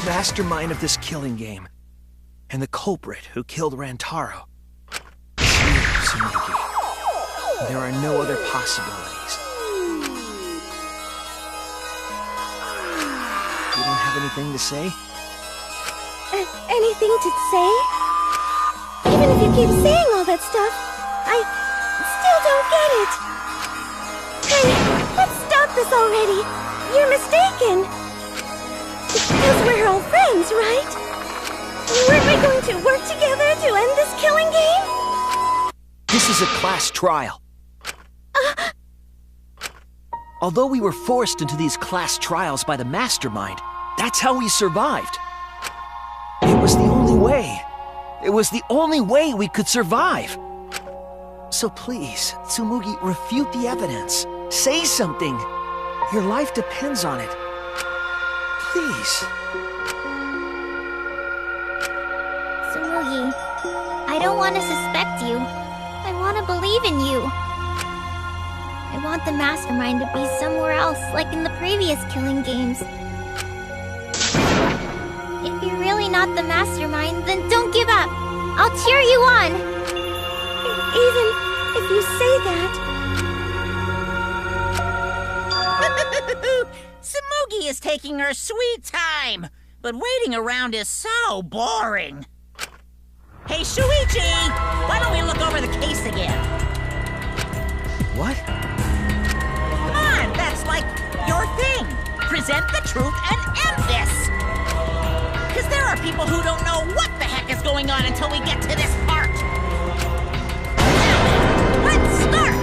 mastermind of this killing game, and the culprit who killed Rantaro. It's you, Tsumugi. There are no other possibilities. You don't have anything to say? Anything to say? Even if you keep saying all that stuff, I still don't get it. Hey, let's stop this already. You're mistaken. Because we're all friends, right? Weren't we going to work together to end this killing game? This is a class trial. Although we were forced into these class trials by the mastermind, that's how we survived. It was the only way. It was the only way we could survive. So please, Tsumugi, refute the evidence. Say something. Your life depends on it. Please. Tsumugi, I don't want to suspect you. I want to believe in you. I want the mastermind to be somewhere else, like in the previous killing games. If you're really not the mastermind, then don't give up. I'll cheer you on. Even if you say that. Tsumugi is taking her sweet time, but waiting around is so boring. Hey, Shuichi! Why don't we look over the case again? What? Come on, that's like your thing. Present the truth and end this. Because there are people who don't know what the heck is going on until we get to this part. Now, let's start!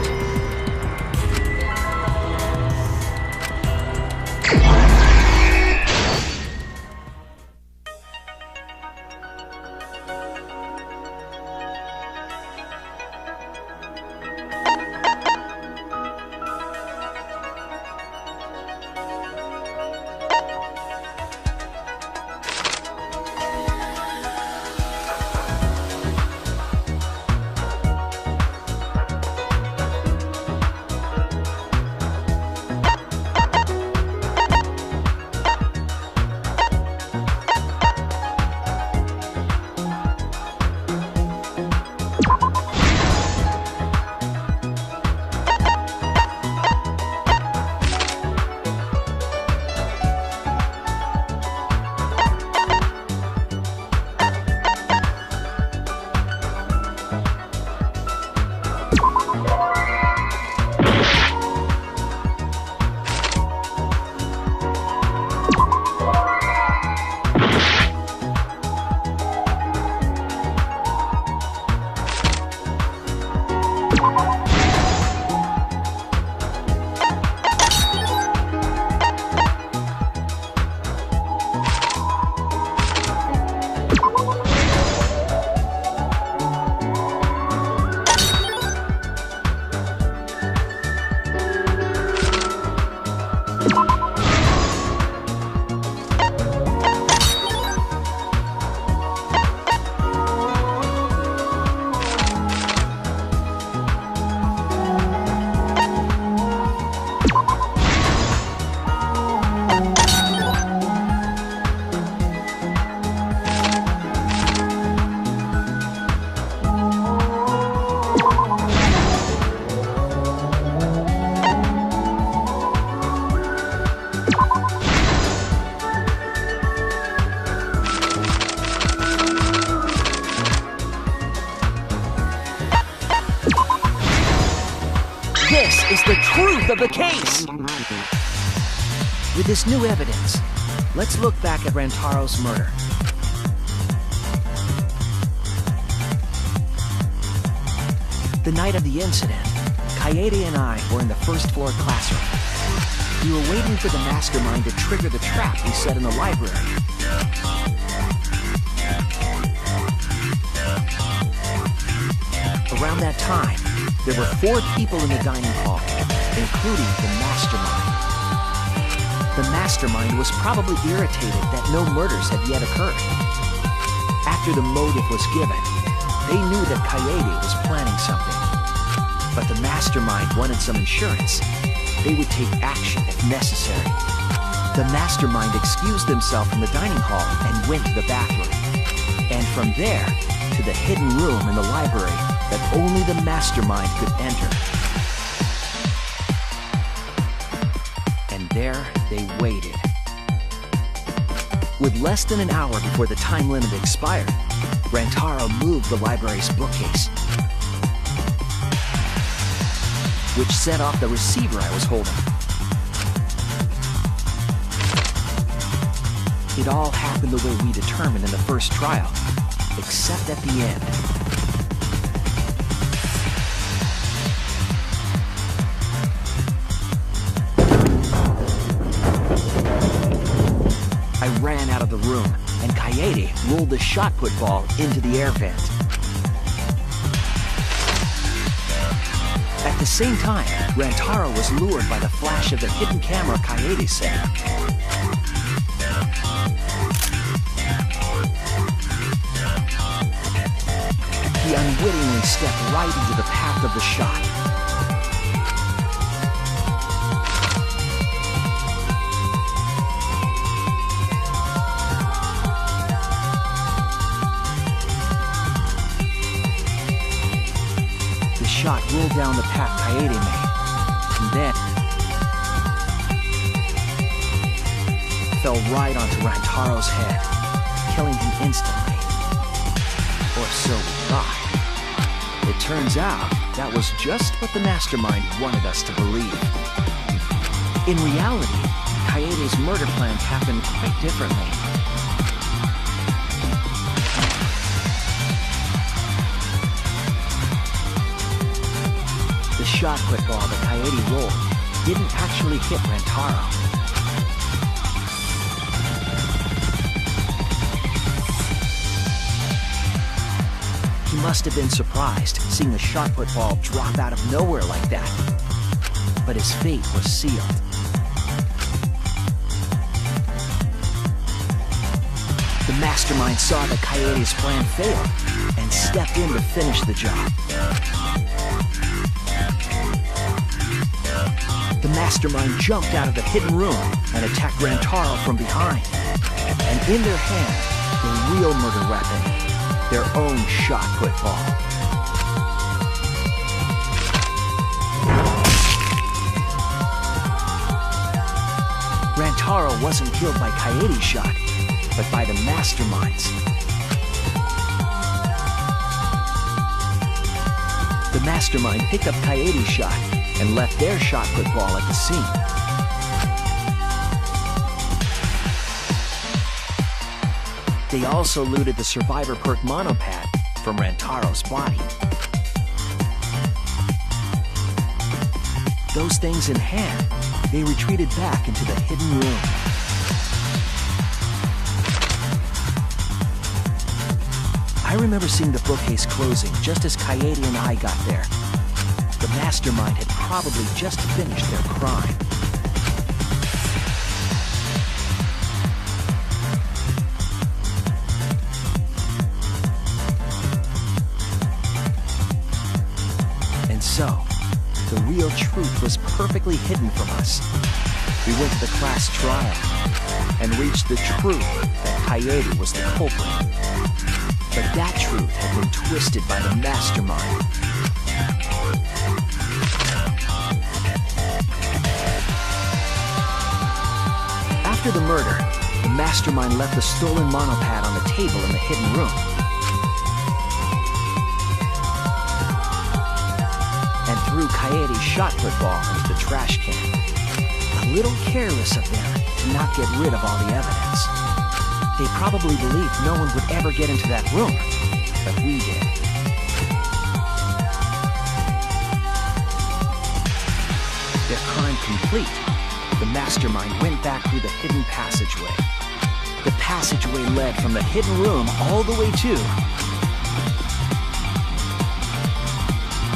This is the truth of the case! With this new evidence, let's look back at Rantaro's murder. The night of the incident, Kaede and I were in the first floor classroom. We were waiting for the mastermind to trigger the trap he set in the library. Around that time, there were 4 people in the dining hall, including the mastermind. The mastermind was probably irritated that no murders had yet occurred. After the motive was given, they knew that Kaede was planning something. But the mastermind wanted some insurance. They would take action if necessary. The mastermind excused himself from the dining hall and went to the bathroom. And from there, to the hidden room in the library that only the mastermind could enter. And there they waited. With less than an hour before the time limit expired, Rantaro moved the library's bookcase, which set off the receiver I was holding. It all happened the way we determined in the first trial, except at the end. I ran out of the room, and Kaede rolled the shot put ball into the air vent. At the same time, Rantaro was lured by the flash of the hidden camera Kaede set. He unwittingly stepped right into the path of the shot. The shot rolled down the path Kaede made, and then fell right onto Rantaro's head, killing him instantly. Or so we thought. It turns out that was just what the mastermind wanted us to believe. In reality, Kaede's murder plan happened quite differently. The shot put ball that Kaede rolled didn't actually hit Rantaro. He must have been surprised seeing the shot put ball drop out of nowhere like that. But his fate was sealed. The mastermind saw that Kaede's plan failed and stepped in to finish the job. The mastermind jumped out of the hidden room and attacked Rantaro from behind. And in their hand, the real murder weapon, their own shot put ball. Rantaro wasn't killed by Kaede's shot, but by the mastermind's. The mastermind picked up Kaede's shot and left their shot put ball at the scene. They also looted the survivor perk monopad from Rantaro's body. Those things in hand, they retreated back into the hidden room. I remember seeing the bookcase closing just as Kaede and I got there. The mastermind had probably just finished their crime. And so, the real truth was perfectly hidden from us. We went to the class trial and reached the truth that Kaede was the culprit. But that truth had been twisted by the mastermind. After the murder, the mastermind left the stolen monopad on the table in the hidden room. And threw Kaede's shot put ball into the trash can. A little careless of them to not get rid of all the evidence. They probably believed no one would ever get into that room, but we did. Their crime complete, the mastermind went back through the hidden passageway. The passageway led from the hidden room all the way to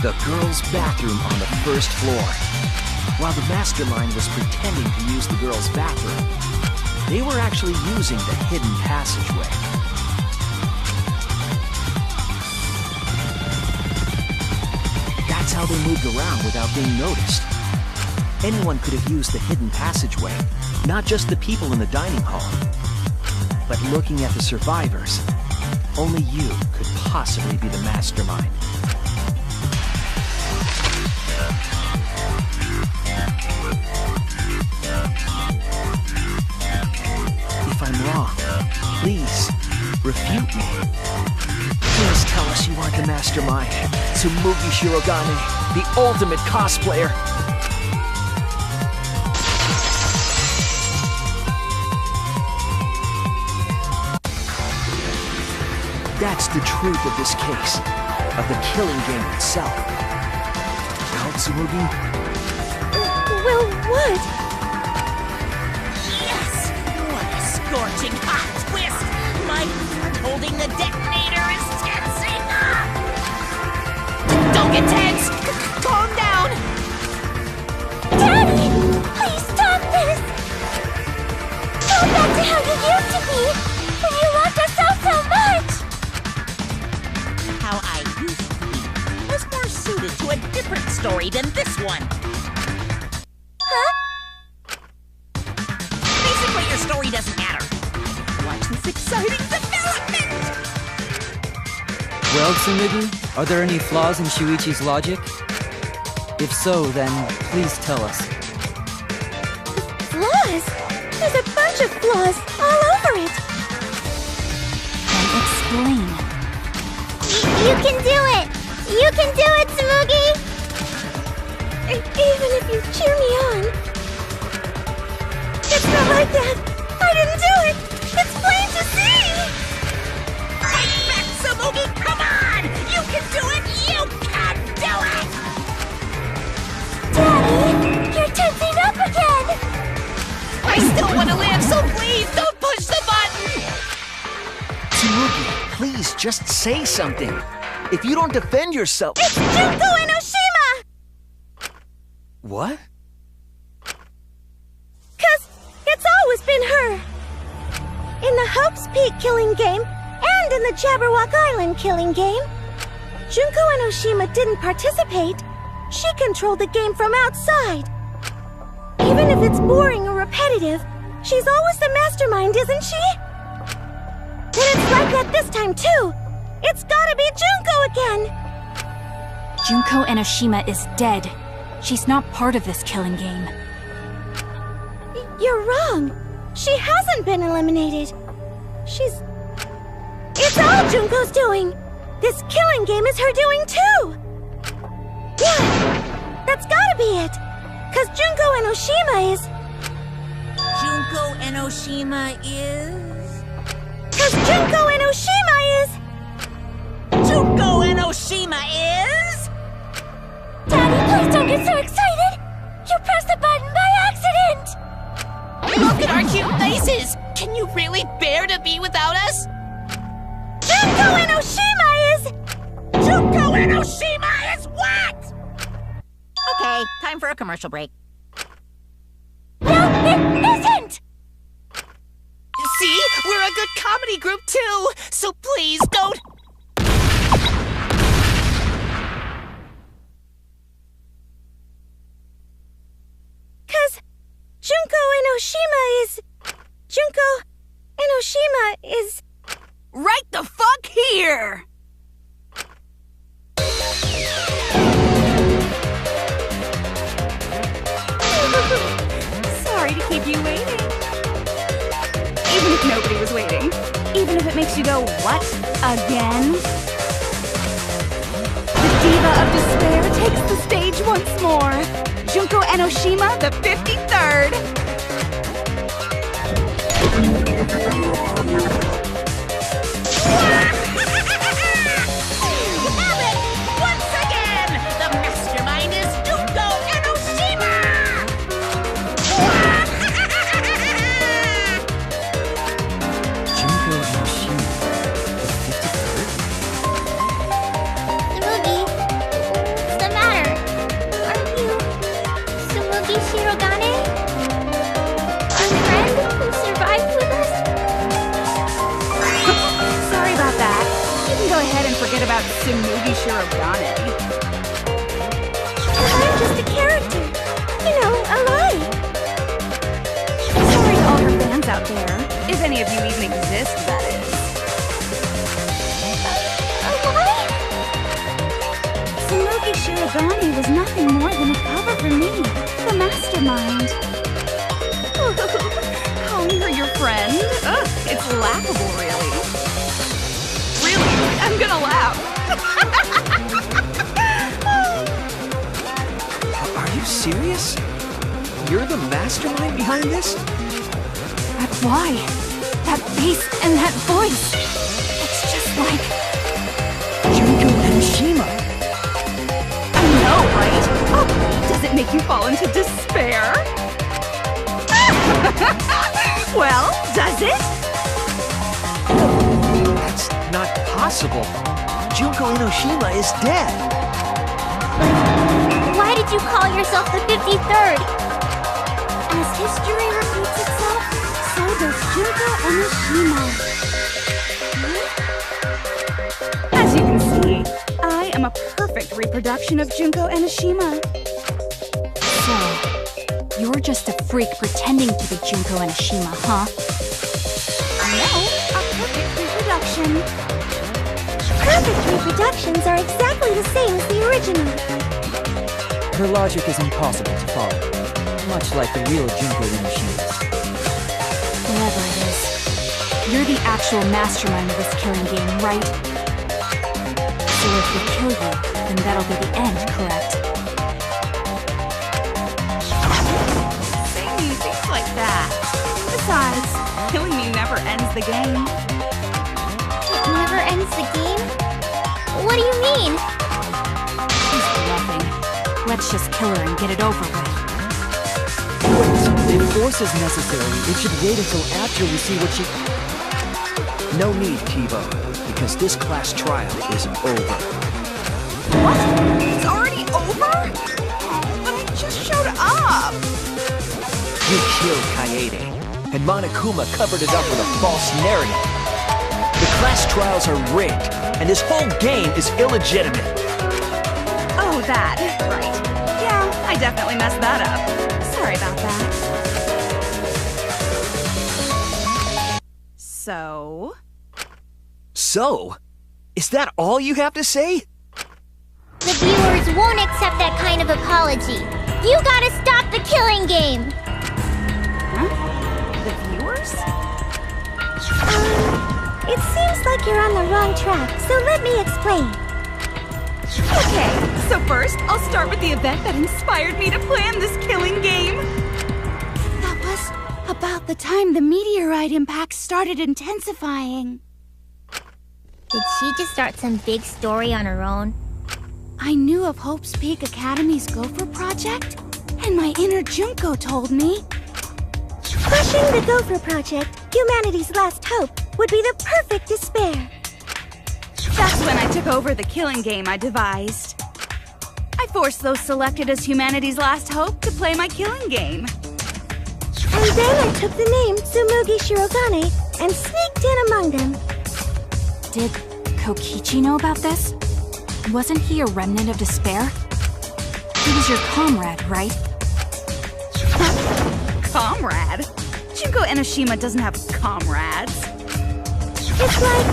the girls' bathroom on the first floor. While the mastermind was pretending to use the girls' bathroom, they were actually using the hidden passageway. That's how they moved around without being noticed. Anyone could have used the hidden passageway, not just the people in the dining hall. But looking at the survivors, only you could possibly be the mastermind. If I'm wrong, please, refute me. Please tell us you aren't the mastermind. Tsumugi Shirogane, the ultimate cosplayer. That's the truth of this case, of the killing game itself. Well, Tsumugi? Well, what? Yes! What a scorching hot twist! My hand holding the detonator is tensing up! Don't get tense! Calm down! Daddy! Please stop this! Go back to how you used to be! When you loved us so much! How I used to be was more suited to a different story than this one. Huh? Basically, your story doesn't matter. Watch this exciting development! Well, Tsumugi, are there any flaws in Shuichi's logic? If so, then please tell us. Flaws? There's a bunch of flaws all over it! Then explain. You can do it! You can do it, Tsumugi! Even if you cheer me on. It's not like that! I didn't do it! It's plain to see! Fight back, Tsumugi! Come on! You can do it! You can do it! Daddy! You're tensing up again! I still want to live, so please don't push the button! Tsumugi, please just say something. If you don't defend yourself... It's JUNKO and Oshima! What? 'Cause it's always been her! In the Hope's Peak killing game, and in the Jabberwock Island killing game, JUNKO and Oshima didn't participate. She controlled the game from outside. Even if it's boring or repetitive, she's always the mastermind, isn't she? And it's like that this time, too! It's gotta be JUNKO again! Junko and Oshima is dead. She's not part of this killing game. You're wrong. She hasn't been eliminated. It's all Junko's doing! This killing game is her doing, too! Yeah! That's gotta be it! 'Cause JUNKO and Oshima is... Junko and Oshima is... 'Cause JUNKO and Oshima is... Junko and Oshima is... Daddy, please don't get so excited! You pressed the button by accident! Look at our cute faces! Can you really bear to be without us? JUNKO and Oshima is... Junko and Oshima is what? Okay, time for a commercial break. No, it isn't! See? We're a good comedy group too! So please don't... 'Cause JUNKO and Oshima is... JUNKO and Oshima is... Right the fuck here! Sorry to keep you waiting. Even if nobody was waiting. Even if it makes you go, what? Again? The Diva of Despair takes the stage once more. Junko and Oshima, the 53rd. You have it! Once again! The mastermind is Junko and Oshima! Junko and Oshima, the 53rd? Tsumugi, what's the matter? Aren't you... Tsumugi Shirogane? Our friend who survived with us? Sorry about that. You can go ahead and forget about Tsumugi Shirogane. I'm just a character. you know, alive. Sorry to all her fans out there. If any of you even exist, that is. Alive? Tsunogi Shirogane was nothing more than a cover for me, the mastermind. Calling her your friend? Ugh, it's laughable, really. Really, I'm gonna laugh. Are you serious? You're the mastermind behind this? That why? That face and that voice. It's just like... Junko Enoshima. I know, right? Oh, does it make you fall into despair? Well, does it? That's not possible. Junko Enoshima is dead. Why did you call yourself the 53rd? As history repeats itself, so does Junko Enoshima. As you can see, I am a perfect reproduction of Junko Enoshima. So, you're just a freak pretending to be Junko Enoshima, huh? No, a perfect reproduction. Perfect reproductions are exactly the same as the original. Her logic is impossible to follow, much like the real Junko Enoshima's. Whatever it is, you're the actual mastermind of this killing game, right? So if we kill you, then that'll be the end, correct? Say me things like that. Besides, killing me never ends the game. It never ends the game? What do you mean? She's bluffing. Let's just kill her and get it over with. Wait, if force is necessary, it should wait until after we see what she... No need, Kibo, because this class trial is over. What? It's already over? But I just showed up! You killed Kaede, and Monokuma covered it up with a false narrative. The class trials are rigged, and this whole game is illegitimate. Oh, that. Right. Yeah, I definitely messed that up. Sorry about that. So? So? Is that all you have to say? The viewers won't accept that kind of apology. You gotta stop the killing game! Huh? The viewers? It seems like you're on the wrong track, so let me explain. Okay, so first, I'll start with the event that inspired me to plan this killing game. That was about the time the meteorite impact started intensifying. Did she just start some big story on her own? I knew of Hope's Peak Academy's Gopher Project, and my inner Junko told me. Crushing the Gopher Project, humanity's last hope, would be the perfect despair. That's when I took over the killing game I devised. I forced those selected as humanity's last hope to play my killing game. And then I took the name Tsumugi Shirogane and sneaked in among them. Did Kokichi know about this? Wasn't he a remnant of despair? He was your comrade, right? Comrade? Junko Enoshima doesn't have comrades. It's like,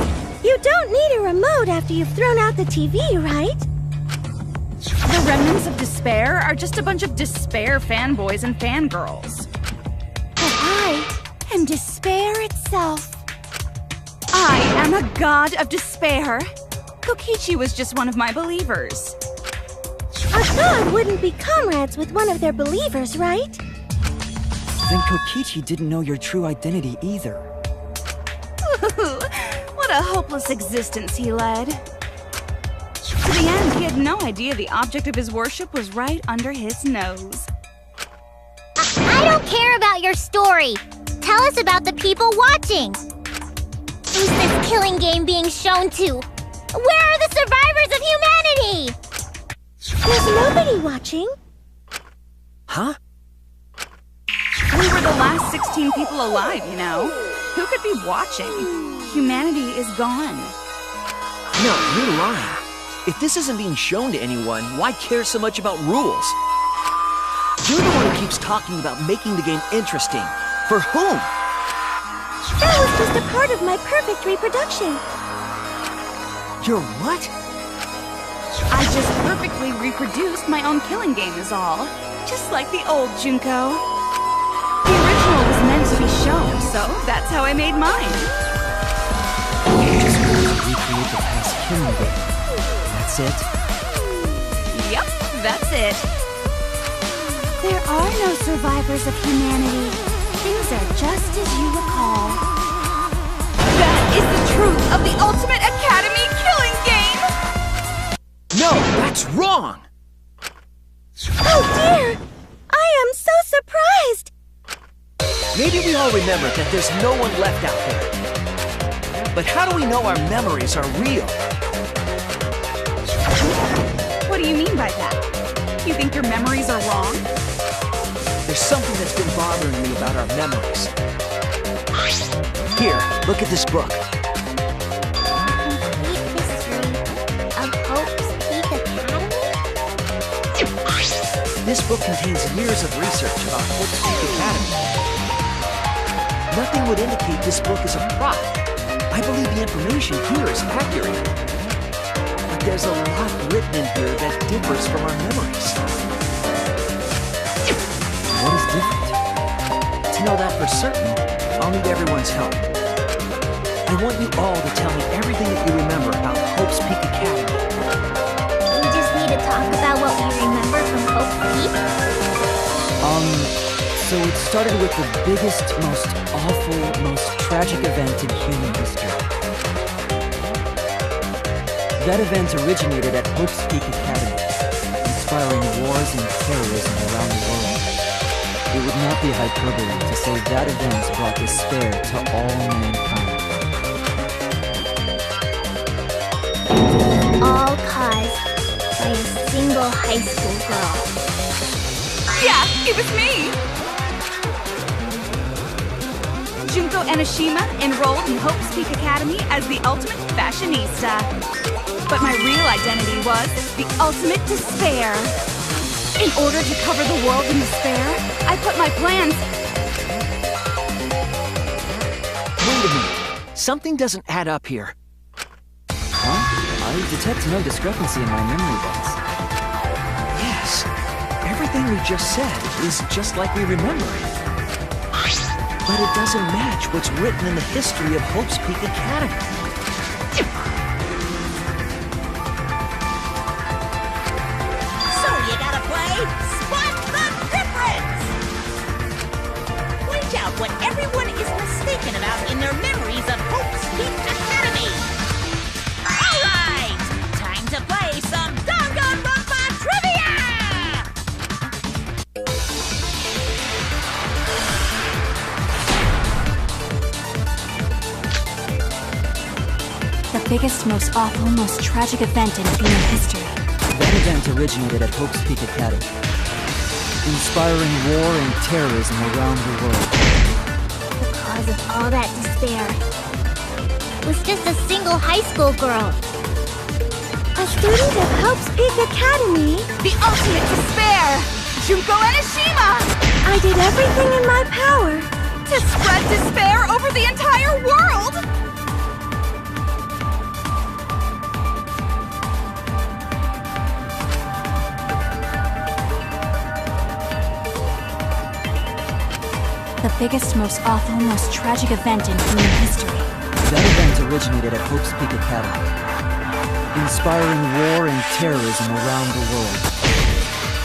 you don't need a remote after you've thrown out the TV, right? The remnants of despair are just a bunch of despair fanboys and fangirls. But I am despair itself. I am a god of despair. Kokichi was just one of my believers. A god wouldn't be comrades with one of their believers, right? Then Kokichi didn't know your true identity either. What a hopeless existence he led. To the end, he had no idea the object of his worship was right under his nose. I don't care about your story. Tell us about the people watching. Who's this killing game being shown to? Where are the survivors of humanity? There's nobody watching. Huh? We were the last 16 people alive, you know. Who could be watching? Humanity is gone. No, you're lying. If this isn't being shown to anyone, why care so much about rules? You're the one who keeps talking about making the game interesting. For whom? That was just a part of my perfect reproduction. Your what? I just perfectly reproduced my own killing game is all. Just like the old JUNKO. The original was meant to be shown, so that's how I made mine. You just wanted to recreate the past killing game. That's it? Yep, that's it. There are no survivors of humanity. Things are just as you recall. That is the truth of the Ultimate Academy killing game! No, that's wrong! Oh dear! I am so surprised! Maybe we all remember that there's no one left out there. But how do we know our memories are real? What do you mean by that? You think your memories are wrong? There's something that's been bothering me about our memories. Here, look at this book. Complete history of Hope's Peak Academy? This book contains years of research about Hope's Peak Academy. Nothing would indicate this book is a prop. I believe the information here is accurate. But there's a lot written in here that differs from our memories. What is different? To know that for certain, I'll need everyone's help. I want you all to tell me everything that you remember about Hope's Peak Academy. We just need to talk about what we remember from Hope's Peak? So it started with the biggest, most awful, most tragic event in human history. That event originated at Hope's Peak Academy, inspiring wars and terrorism around the world. It would not be hyperbole to say that event brought despair to all mankind. All caused by a single high school girl. Yeah, it was me! Junko Enoshima enrolled in Hope's Peak Academy as the ultimate fashionista. But my real identity was the ultimate despair. In order to cover the world in despair, I put my plans... Wait a minute. Something doesn't add up here. Huh? I detect no discrepancy in my memory banks. Yes. Everything we just said is just like we remember it. But it doesn't match what's written in the history of Hope's Peak Academy. So you gotta play Spot the Difference! Point out what everyone is mistaken about in their memories of Hope's Peak Academy! Alright! Time to play some Danganronpa trivia! The biggest, most awful, most tragic event in human history. That event originated at Hope's Peak Academy, inspiring war and terrorism around the world. The cause of all that despair was just a single high school girl. A student of Hope's Peak Academy. The ultimate despair! Junko Enoshima! I did everything in my power. To spread despair over the entire world! The biggest, most awful, most tragic event in human history. That event originated at Hope's Peak Academy, inspiring war and terrorism around the world.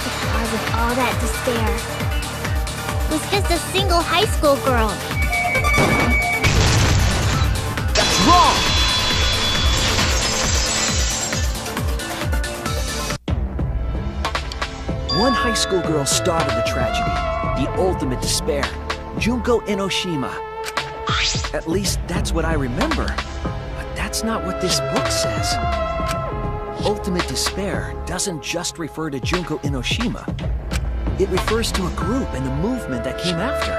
The cause of all that despair was just a single high school girl. That's wrong! One high school girl started the tragedy, the ultimate despair. Junko Enoshima. At least that's what I remember. But that's not what this book says. Ultimate despair doesn't just refer to Junko Enoshima. It refers to a group and a movement that came after.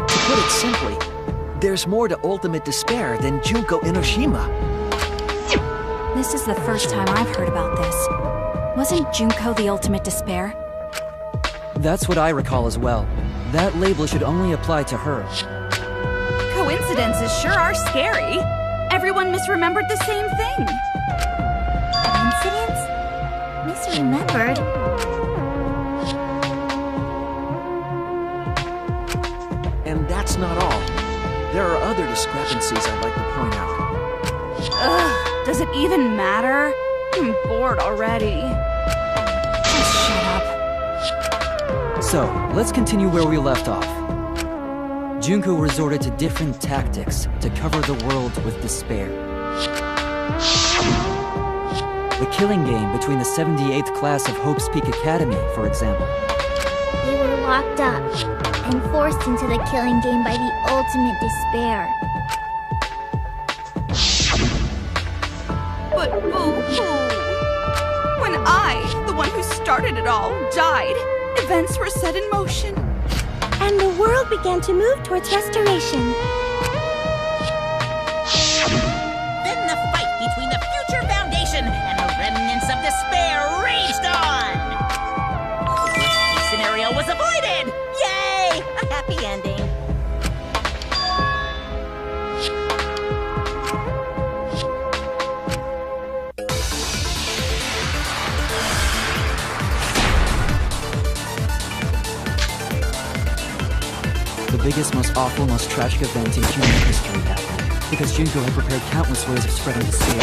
To put it simply, there's more to ultimate despair than Junko Enoshima. This is the first time I've heard about this. Wasn't JUNKO the ultimate despair? That's what I recall as well. That label should only apply to her. Coincidences sure are scary. Everyone misremembered the same thing. Coincidence? Misremembered? And that's not all. There are other discrepancies I'd like to point out. Ugh, does it even matter? I'm bored already. Just shut up. So, let's continue where we left off. Junko resorted to different tactics to cover the world with despair. The killing game between the 78th class of Hope's Peak Academy, for example. They were locked up and forced into the killing game by the ultimate despair. But boo-hoo. When I, the one who started it all, died, events were set in motion. And the world began to move towards restoration. Then the fight between the Future Foundation and the remnants of despair raged on! The worst-case scenario was avoided! Yay! A happy ending. The biggest, most awful, most tragic event in human history happened, because Junko had prepared countless ways of spreading despair.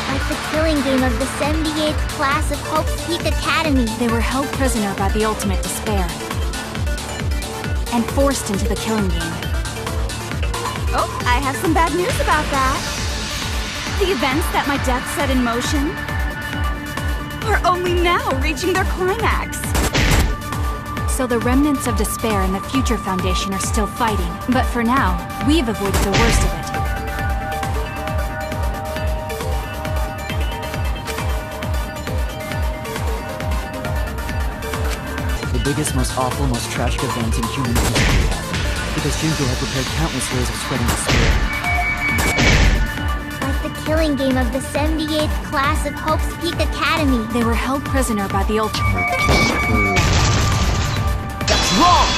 Like the killing game of the 78th class of Hope's Peak Academy. They were held prisoner by the ultimate despair and forced into the killing game. Oh, I have some bad news about that. The events that my death set in motion are only now reaching their climax. So the remnants of despair and the Future Foundation are still fighting, but for now, we've avoided the worst of it. The biggest, most awful, most tragic event in human history happened, because Junko had prepared countless ways of spreading despair. Like the killing game of the 78th class of Hope's Peak Academy. They were held prisoner by the ultimate. That's wrong!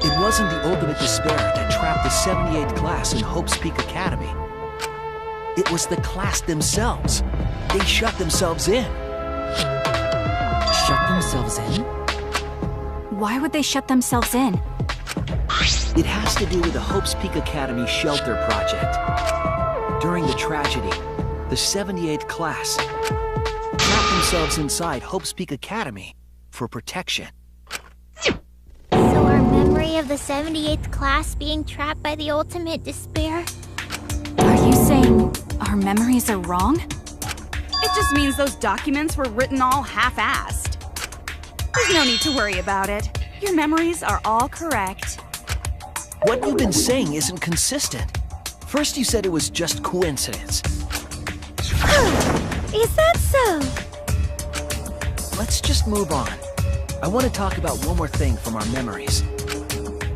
It wasn't the ultimate despair that trapped the 78th class in Hope's Peak Academy. It was the class themselves. They shut themselves in. Shut themselves in? Why would they shut themselves in? It has to do with the Hope's Peak Academy shelter project. During the tragedy, the 78th class trapped themselves inside Hope's Peak Academy for protection. So our memory of the 78th class being trapped by the ultimate despair? Are you saying our memories are wrong? It just means those documents were written all half-assed. There's no need to worry about it. Your memories are all correct. What you've been saying isn't consistent. First you said it was just coincidence. Is that so? Let's just move on. I want to talk about one more thing from our memories.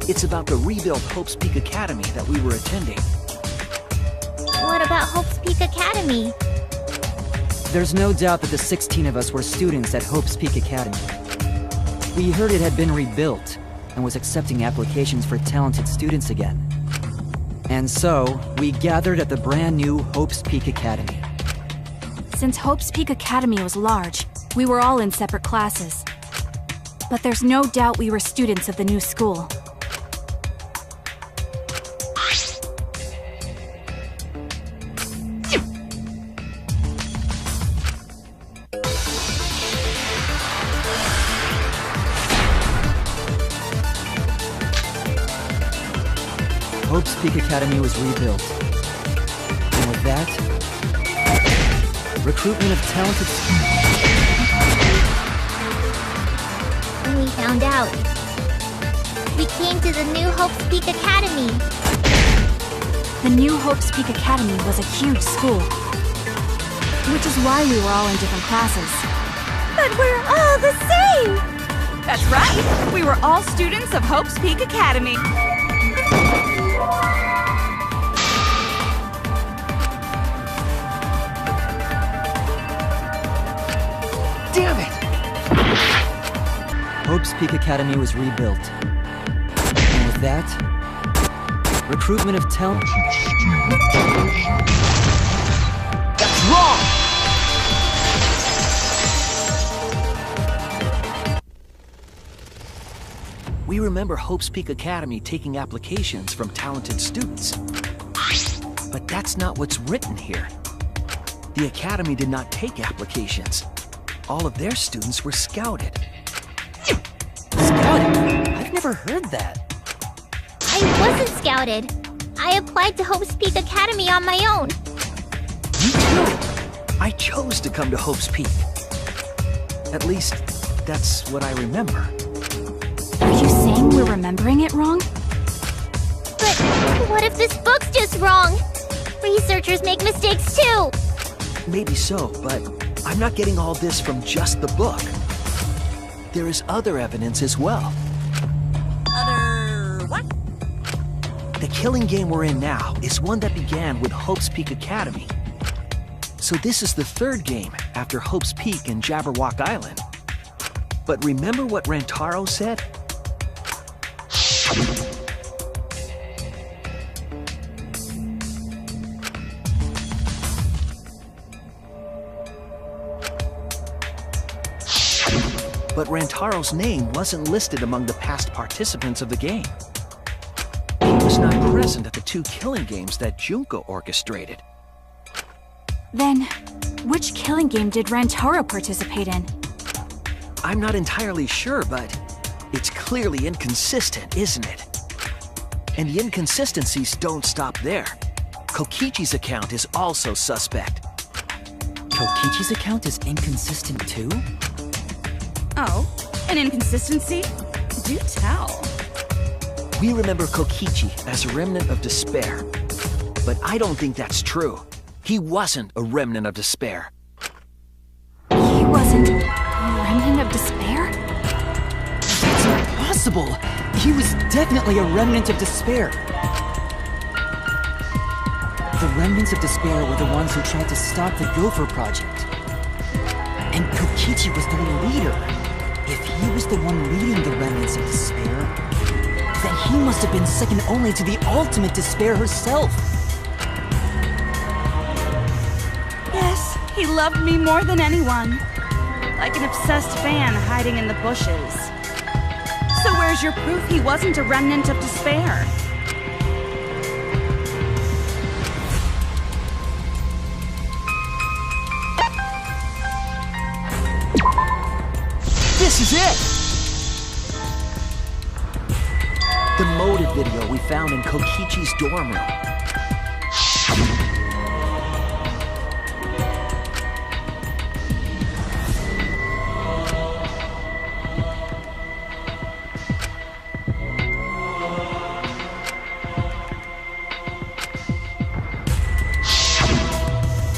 It's about the rebuilt Hope's Peak Academy that we were attending. What about Hope's Peak Academy? There's no doubt that the 16 of us were students at Hope's Peak Academy. We heard it had been rebuilt and was accepting applications for talented students again. And so, we gathered at the brand new Hope's Peak Academy. Since Hope's Peak Academy was large, we were all in separate classes. But there's no doubt we were students of the new school. Hope's Peak Academy was rebuilt. And with that, recruitment of talented When we found out, we came to the new Hope's Peak Academy. The new Hope's Peak Academy was a huge school, which is why we were all in different classes. But we're all the same! That's right! We were all students of Hope's Peak Academy. Damn it! Hope's Peak Academy was rebuilt. And with that, recruitment of talent... That's wrong! We remember Hope's Peak Academy taking applications from talented students. But that's not what's written here. The Academy did not take applications. All of their students were scouted. Scouted? I've never heard that. I wasn't scouted. I applied to Hope's Peak Academy on my own. Me too. I chose to come to Hope's Peak. At least, that's what I remember. Are you saying we're remembering it wrong? But what if this book's just wrong? Researchers make mistakes too. Maybe so, but I'm not getting all this from just the book. There is other evidence as well. Other what? The killing game we're in now is one that began with Hope's Peak Academy. So this is the third game after Hope's Peak and Jabberwock Island. But remember what Rantaro said? But Rantaro's name wasn't listed among the past participants of the game. He was not present at the 2 killing games that JUNKO orchestrated. Then, which killing game did Rantaro participate in? I'm not entirely sure, but it's clearly inconsistent, isn't it? And the inconsistencies don't stop there. Kokichi's account is also suspect. Kokichi's account is inconsistent too? Oh, an inconsistency? Do tell. We remember Kokichi as a remnant of despair. But I don't think that's true. He wasn't a remnant of despair. He wasn't a remnant of despair? That's impossible! He was definitely a remnant of despair. The remnants of despair were the ones who tried to stop the Gopher Project. And Kokichi was the leader. If he was the one leading the remnants of despair, then he must have been second only to the ultimate despair herself. Yes, he loved me more than anyone. Like an obsessed fan hiding in the bushes. So where's your proof he wasn't a remnant of despair? This is it! The motive video we found in Kokichi's dorm room.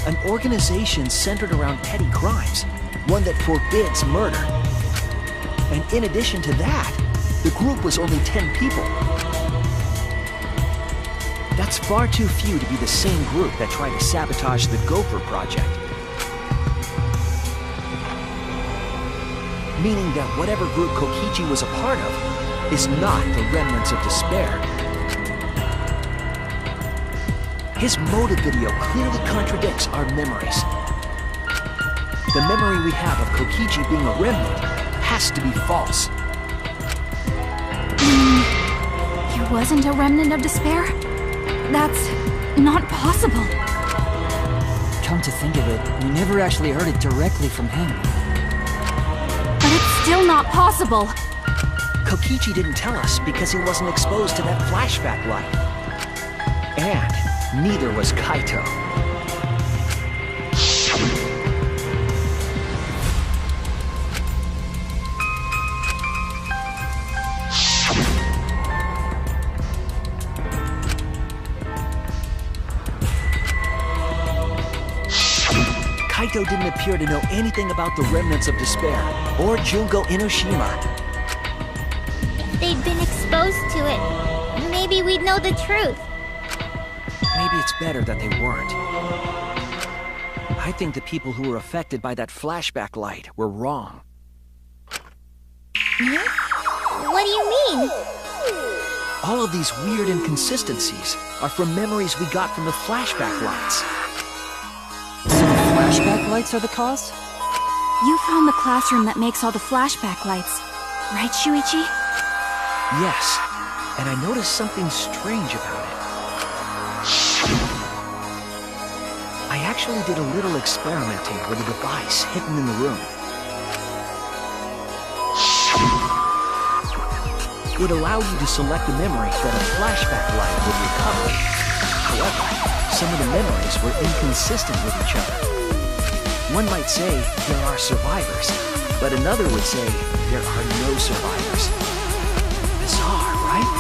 An organization centered around petty crimes, one that forbids murder. And in addition to that, the group was only 10 people. That's far too few to be the same group that tried to sabotage the Gopher Project. Meaning that whatever group Kokichi was a part of is not the remnants of despair. His motive video clearly contradicts our memories. The memory we have of Kokichi being a remnant has to be false. He wasn't a remnant of despair? That's not possible. Come to think of it, we never actually heard it directly from him. But it's still not possible. Kokichi didn't tell us because he wasn't exposed to that flashback light. And neither was Kaito. Kaito didn't appear to know anything about the remnants of despair, or Junko Inoshima. If they'd been exposed to it, maybe we'd know the truth. Maybe it's better that they weren't. I think the people who were affected by that flashback light were wrong. What do you mean? All of these weird inconsistencies are from memories we got from the flashback lights. So the flashback lights are the cause? You found the classroom that makes all the flashback lights, right, Shuichi? Yes, and I noticed something strange about it. I actually did a little experimenting with a device hidden in the room. It allowed you to select a memory that a flashback light would recover. However, some of the memories were inconsistent with each other. One might say there are survivors, but another would say there are no survivors. Bizarre, right?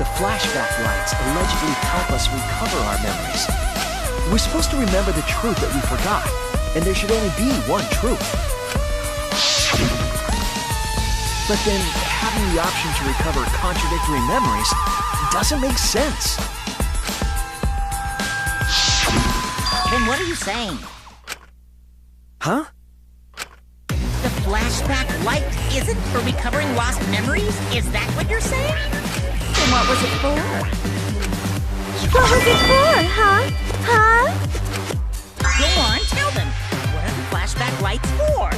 The flashback lights allegedly help us recover our memories. We're supposed to remember the truth that we forgot, and there should only be one truth. But then, having the option to recover contradictory memories doesn't make sense. Then what are you saying? Huh? The flashback light isn't for recovering lost memories? Is that what you're saying? Then what was it for? What was it for, huh? Huh? Go on, tell them. What are the flashback lights for?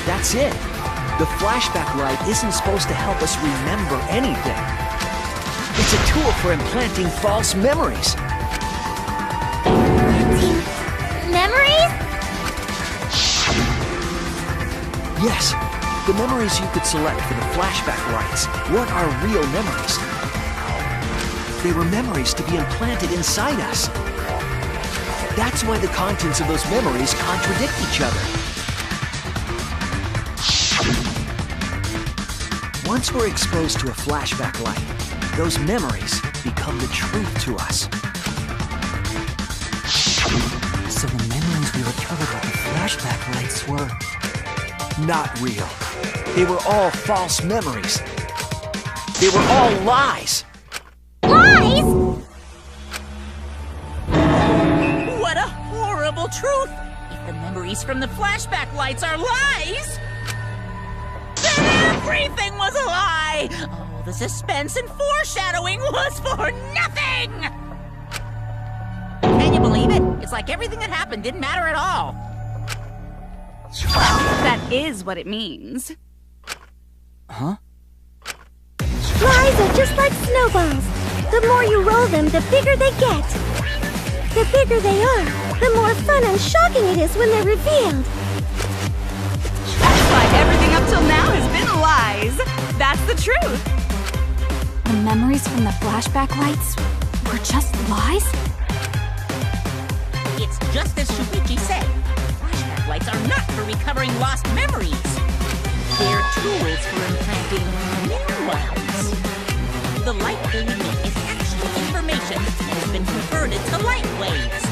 That's it. The flashback light isn't supposed to help us remember anything. It's a tool for implanting false memories. Memories? Yes, the memories you could select for the flashback lights weren't our real memories. They were memories to be implanted inside us. That's why the contents of those memories contradict each other. Once we're exposed to a flashback light, those memories become the truth to us. So the discovered what the flashback lights were. Not real. They were all false memories. They were all lies. Lies? What a horrible truth! If the memories from the flashback lights are lies, then everything was a lie! Oh, the suspense and foreshadowing was for nothing! Can you believe it? It's like everything that happened didn't matter at all. Well, that is what it means. Huh? Lies are just like snowballs. The more you roll them, the bigger they get. The bigger they are, the more fun and shocking it is when they're revealed. That's why everything up till now has been lies. That's the truth. The memories from the flashback lights were just lies? It's just as Shuichi said. Flashback lights are not for recovering lost memories. They're tools for implanting new ones. The light they emit is actual information that has been converted to light waves.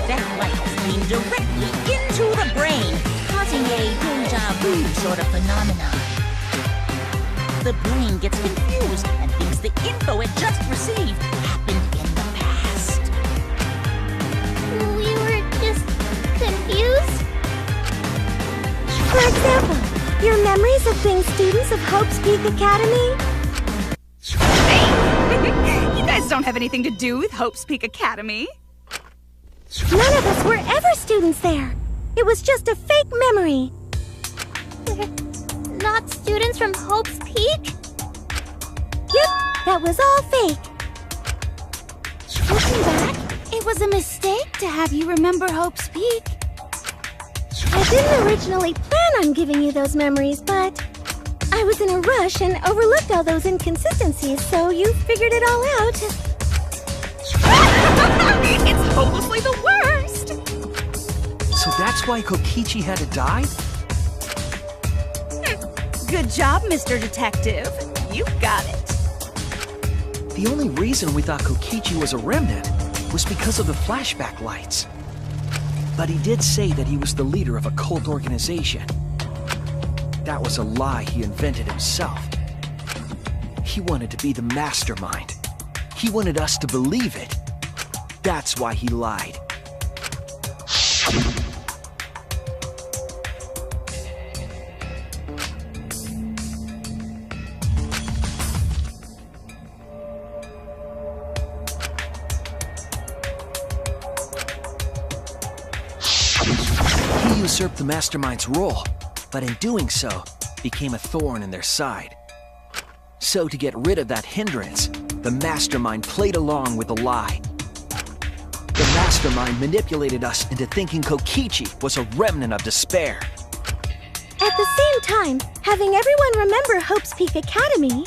That light is beamed directly into the brain, causing a deja vu sort of phenomenon. The brain gets confused and thinks the info it just received happened in the past. We were just confused? For example, your memories of being students of Hope's Peak Academy? You guys don't have anything to do with Hope's Peak Academy. None of us were ever students there. It was just a fake memory. We're not students from Hope's Peak? Yep, that was all fake. Looking back, It was a mistake to have you remember Hope's Peak. I didn't originally plan on giving you those memories, but I was in a rush and overlooked all those inconsistencies, so you figured it all out. It's hopelessly the worst. So that's why Kokichi had to die? Good job, Mr. Detective. You got it. The only reason we thought Kokichi was a remnant was because of the flashback lights. But he did say that he was the leader of a cult organization. That was a lie he invented himself. He wanted to be the mastermind. He wanted us to believe it. That's why he lied. He usurped the mastermind's role, but in doing so, became a thorn in their side. So to get rid of that hindrance, the mastermind played along with the lie. The mastermind manipulated us into thinking Kokichi was a remnant of despair. At the same time, having everyone remember Hope's Peak Academy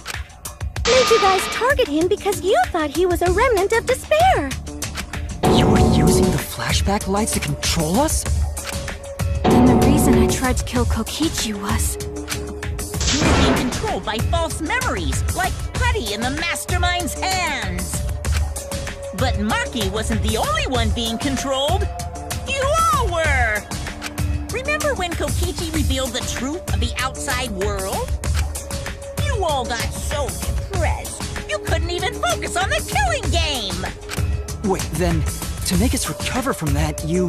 made you guys target him because you thought he was a remnant of despair. You were using the flashback lights to control us? Then the reason I tried to kill Kokichi was... You were being controlled by false memories, like putty in the mastermind's hands. But Maki wasn't the only one being controlled. You all were! Remember when Kokichi revealed the truth of the outside world? You all got so depressed, you couldn't even focus on the killing game! Wait, then, to make us recover from that, you...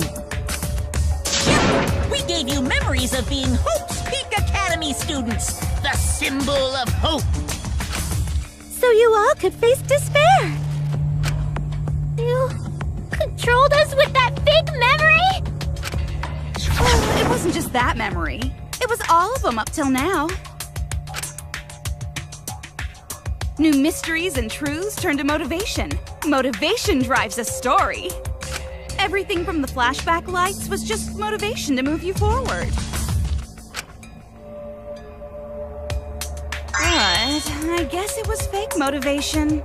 Yep, we gave you memories of being Hope's Peak Academy students, the symbol of hope. So you all could face despair. You controlled us with that fake memory? Well, it wasn't just that memory. It was all of them up till now. New mysteries and truths turn to motivation. Motivation drives a story. Everything from the flashback lights was just motivation to move you forward. But I guess it was fake motivation.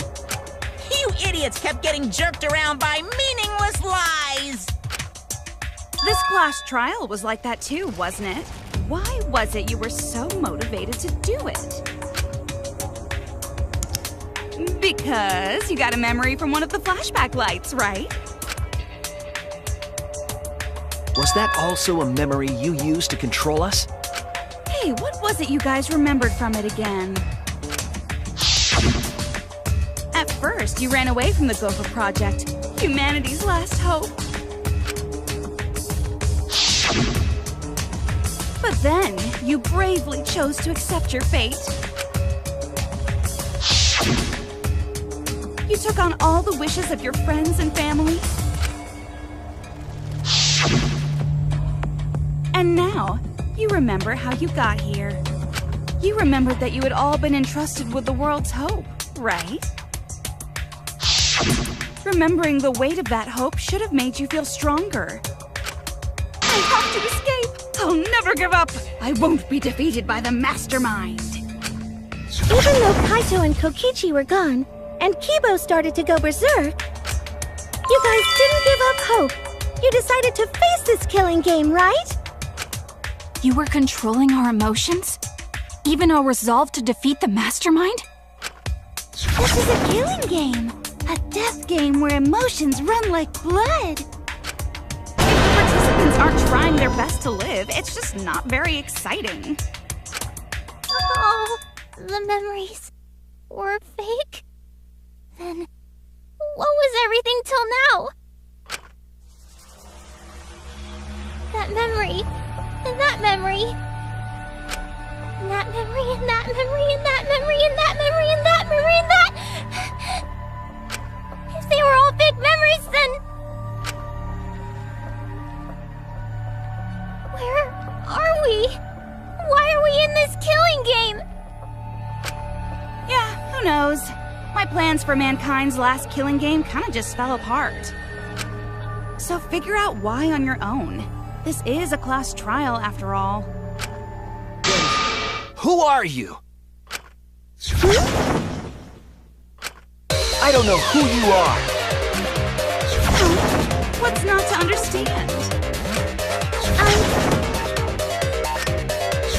You idiots kept getting jerked around by meaningless lies! This class trial was like that too, wasn't it? Why was it you were so motivated to do it? Because you got a memory from one of the flashback lights, right? Was that also a memory you used to control us? Hey, what was it you guys remembered from it again? At first, you ran away from the Gopher Project, humanity's last hope. But then, you bravely chose to accept your fate. You took on all the wishes of your friends and family. And now, you remember how you got here. You remembered that you had all been entrusted with the world's hope, right? Remembering the weight of that hope should have made you feel stronger. I have to escape! I'll never give up! I won't be defeated by the Mastermind! Even though Kaito and Kokichi were gone, and Kibo started to go berserk, you guys didn't give up hope. You decided to face this killing game, right? You were controlling our emotions? Even our resolve to defeat the Mastermind? This is a killing game. A death game where emotions run like blood. If the participants aren't trying their best to live, it's just not very exciting. Oh, the memories were fake? Then, what was everything till now? That memory, and that memory, and that memory, and that memory, and that memory, and that memory, and that memory, and that... If they were all fake memories, then... Where are we? Why are we in this killing game? Yeah, who knows? My plans for mankind's last killing game kinda just fell apart. So figure out why on your own. This is a class trial, after all. Who are you? I don't know who you are. What's not to understand?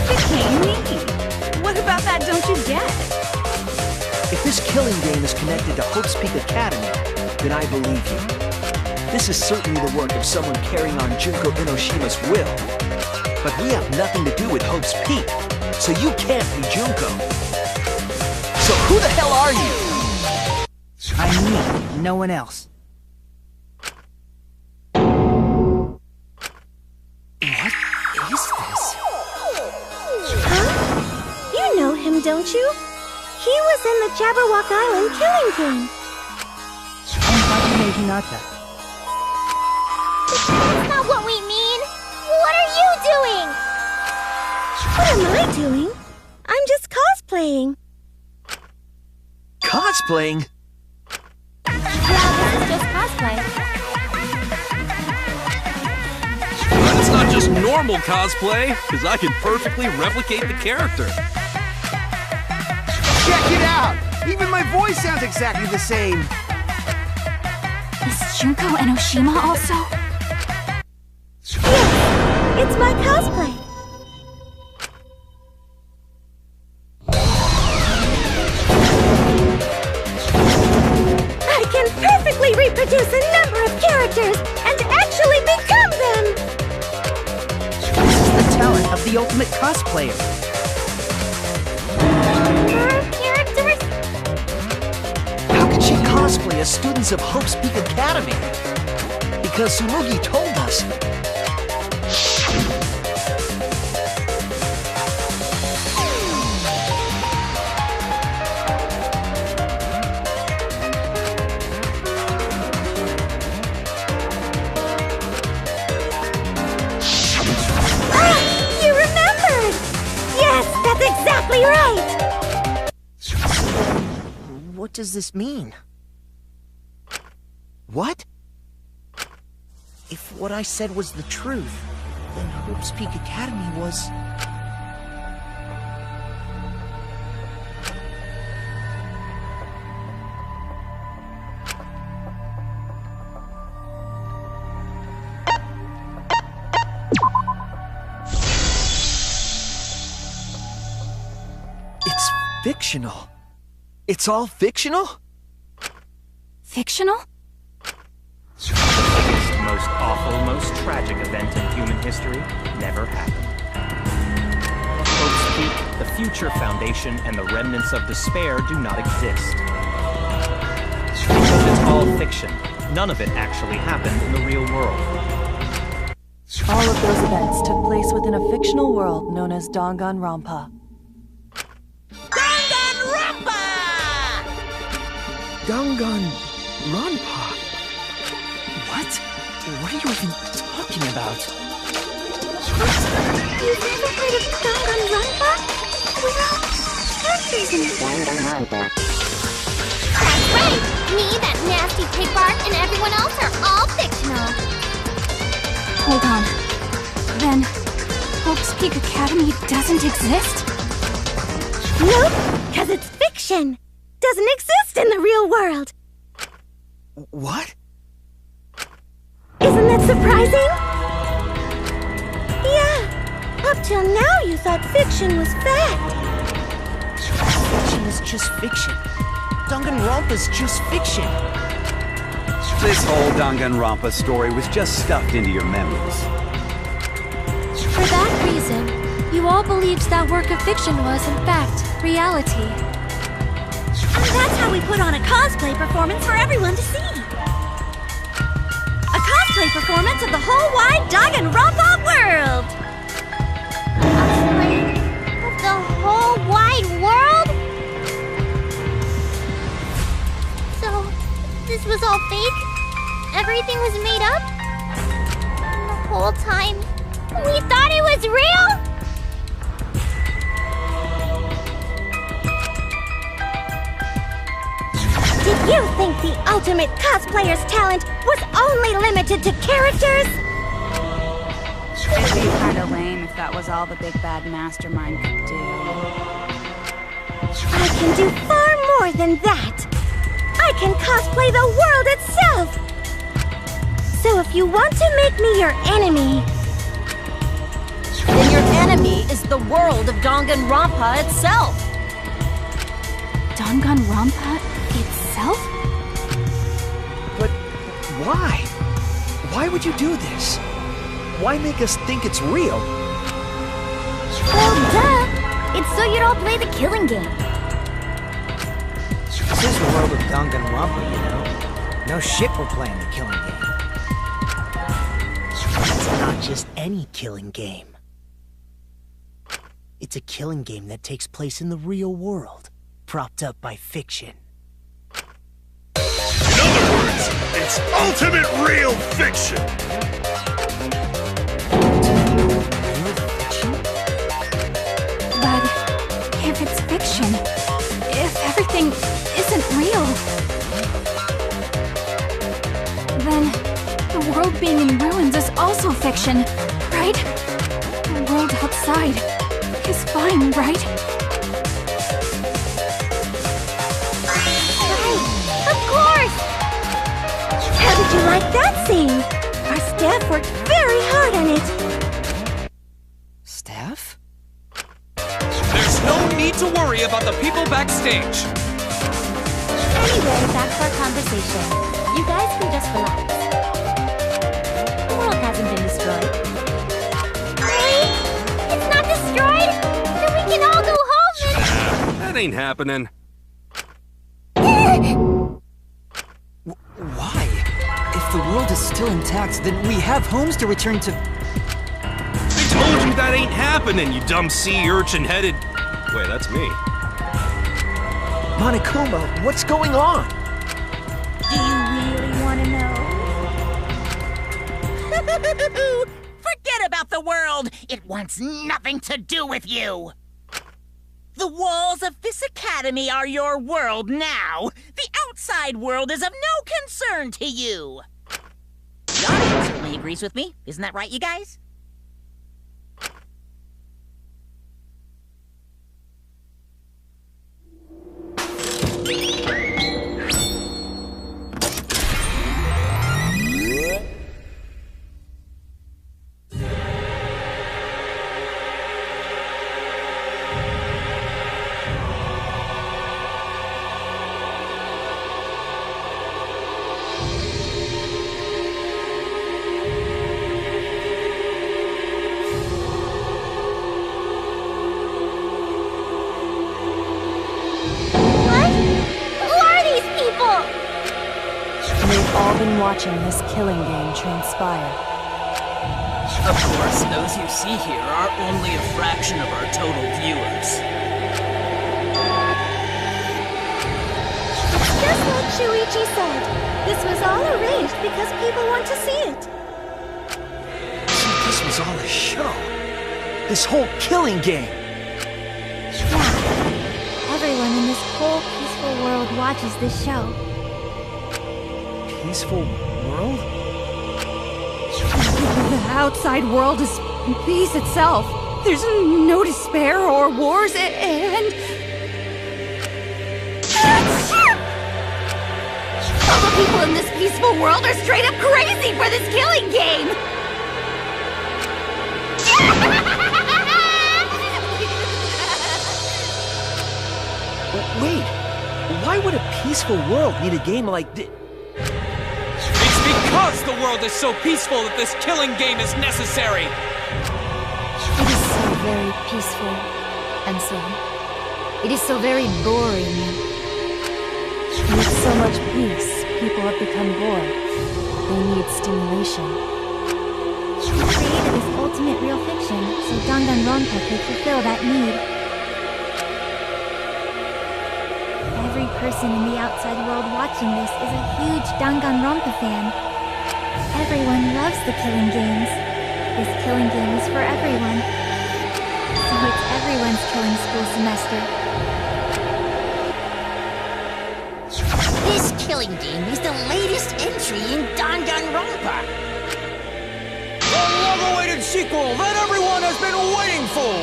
Became me. What about that don't you get? If this killing game is connected to Hope's Peak Academy, then I believe you. This is certainly the work of someone carrying on Junko Enoshima's will. But we have nothing to do with Hope's Peak, so you can't be Junko. So who the hell are you? I'm me, no one else. What is this? Huh? You know him, don't you? He was in the Jabberwock Island killing game. That's not what we mean! What are you doing? What am I doing? I'm just cosplaying. Cosplaying? Yeah, this is just cosplay. But it's not just normal cosplay, because I can perfectly replicate the character. Check it out! Even my voice sounds exactly the same. Is Junko Enoshima also? Yeah, it's my cosplay. I can perfectly reproduce a number of characters and actually become them! This is the talent of the ultimate cosplayer. Characters? How could she cosplay as students of Hope's Peak Academy? Because Tsumugi told us. Ah! You remembered! Yes, that's exactly right! What does this mean? What? If what I said was the truth, then Hope's Peak Academy was... It's fictional. It's all fictional? Fictional? most awful, most tragic event in human history never happened. Hope's Peak, the Future Foundation, and the remnants of despair do not exist. It's all fiction. None of it actually happened in the real world. All of those events took place within a fictional world known as Danganronpa. Danganronpa! Danganronpa? What? What are you even talking about? You've never heard of Danganronpa? We're all characters in Danganronpa. That's right! Me, that nasty pig Bart, and everyone else are all fictional. Hold on. Then, Hope's Peak Academy doesn't exist? Nope, because it's fiction. Doesn't exist in the real world. What? Isn't that surprising? Yeah, up till now you thought fiction was fact. Fiction is just fiction. Danganronpa's just fiction. This whole Danganronpa story was just stuffed into your memories. For that reason, you all believed that work of fiction was, in fact, reality. And that's how we put on a cosplay performance for everyone to see. A cosplay performance of the whole wide Danganronpa world! Cosplay of the whole wide world? So, this was all fake? Everything was made up? And the whole time, we thought it was real? Did you think the ultimate cosplayer's talent was only limited to characters? It'd be kinda lame if that was all the big bad mastermind could do. I can do far more than that. I can cosplay the world itself. So if you want to make me your enemy, Then your enemy is the world of Danganronpa itself. Danganronpa itself? But why? Why would you do this? Why make us think it's real? well, duh. It's so you'd all play the killing game. This is the world of Danganronpa, you know. No shit we're playing the killing game. It's not just any killing game. It's a killing game that takes place in the real world, propped up by fiction. In other words, it's ultimate real fiction! Real fiction? But if it's fiction, if everything isn't real, then the world being in ruins is also fiction, right? The world outside is fine, right? Right, of course! How did you like that scene? Our staff worked very hard on it. Staff? There's no need to worry about the people backstage. Anyway, back to our conversation. You guys can just relax. The world hasn't been destroyed. Really? It's not destroyed? Then we can all go home and... That ain't happening. Why? If the world is still intact, then we have homes to return to. I told you that ain't happening, you dumb sea urchin-headed... Wait, that's me. Monokuma, what's going on? Do you really want to know? Forget about the world! It wants nothing to do with you! The walls of this academy are your world now! The outside world is of no concern to you! The audience certainly agrees with me. Isn't that right, you guys? all been watching this killing game transpire. Of course, those you see here are only a fraction of our total viewers. Just like Shuichi said, this was all arranged because people want to see it. So this was all a show. This whole killing game. Yeah. Everyone in this whole peaceful world watches this show. Peaceful world? The outside world is peace itself. There's no despair or wars, and... All the people in this peaceful world are straight up crazy for this killing game! Wait, why would a peaceful world need a game like this? It's because the world is so peaceful that this killing game is necessary! It is so very peaceful, and so it is so very boring. With so much peace, people have become bored. They need stimulation. We created this ultimate real fiction so Danganronpa could fulfill that need. Every person in the outside world watching this is a huge Danganronpa fan. Everyone loves the killing games. This killing game is for everyone. So it's everyone's killing school semester. This killing game is the latest entry in Danganronpa. The long-awaited sequel that everyone has been waiting for!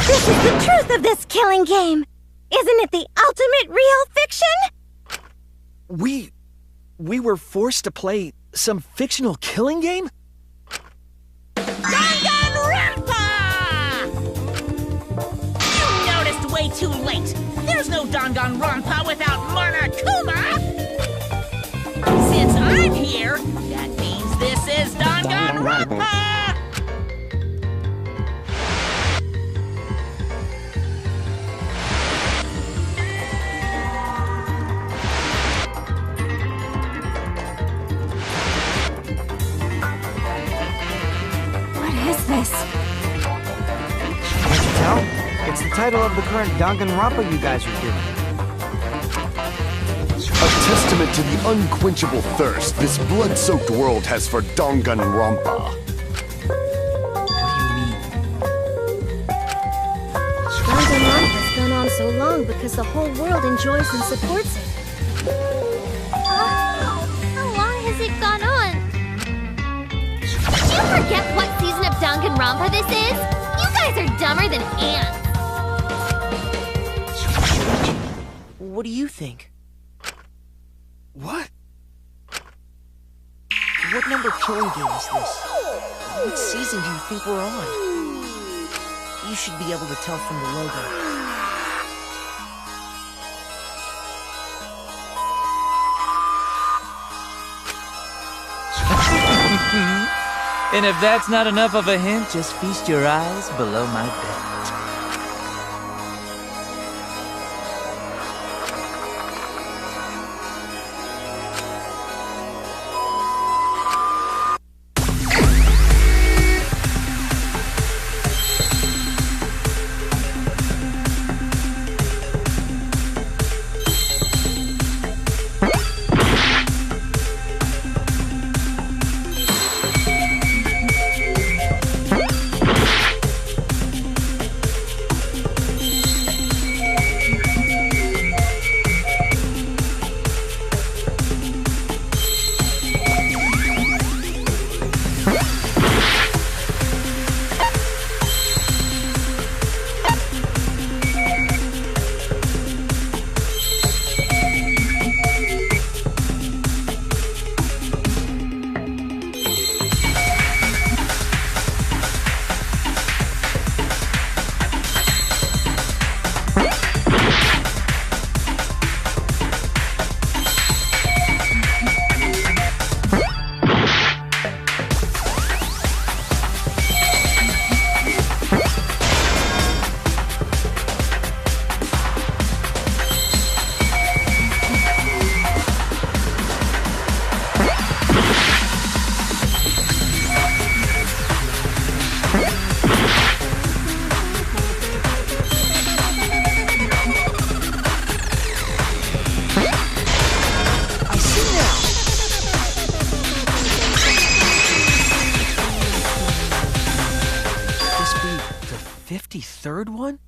This is the truth of this killing game! Isn't it the ultimate real fiction? We were forced to play some fictional killing game? Danganronpa! You noticed way too late. There's no Danganronpa without Monokuma! Since I'm here, that means this is Danganronpa! What is this? Can't you tell? It's the title of the current Danganronpa you guys are doing. A testament to the unquenchable thirst this blood-soaked world has for Danganronpa. Danganronpa's gone on so long because the whole world enjoys and supports it. How long has it gone on? Did you forget what season of Danganronpa this is? You guys are dumber than ants. What do you think? What? What number killing game is this? What season do you think we're on? You should be able to tell from the logo. And if that's not enough of a hint, just feast your eyes below my belt. 53rd one?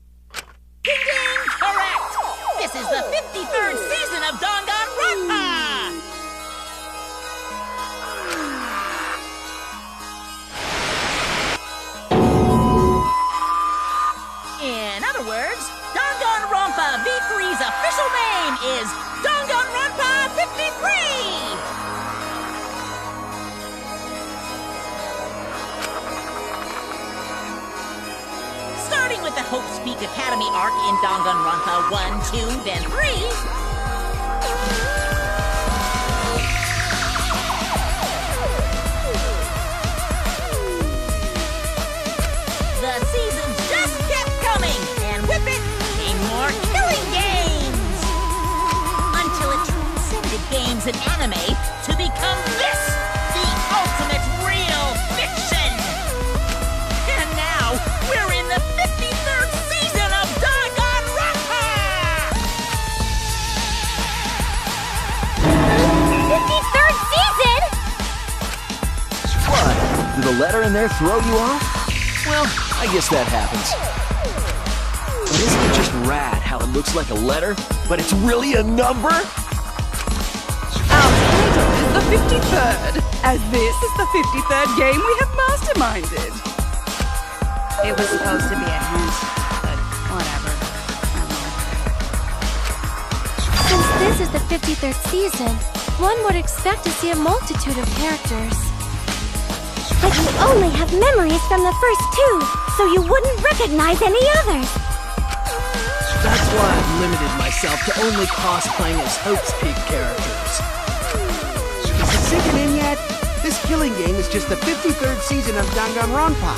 Ding ding! Correct! This is the 53rd season of Danganronpa! In other words, Danganronpa V3's official name is Danganronpa 53! Starting with the Hope's Peak Academy arc in Danganronpa 1, 2, then 3. The seasons just kept coming, and with it came more killing games! Until it transcended games and anime to become this, the ultimate real fiction! And now, we're in the 53rd season of Danganronpa! 53rd season? What? Did the letter in there throw you off? Well, I guess that happens. But isn't it just rad how it looks like a letter, but it's really a number? Our title is the 53rd, as this is the 53rd game we have masterminded. It was supposed to be a hint, but whatever. Since this is the 53rd season, one would expect to see a multitude of characters. But you only have memories from the first two, so you wouldn't recognize any others. That's why I've limited myself to only cosplaying as Hope's Peak characters. Is it sinking in yet? This killing game is just the 53rd season of Danganronpa.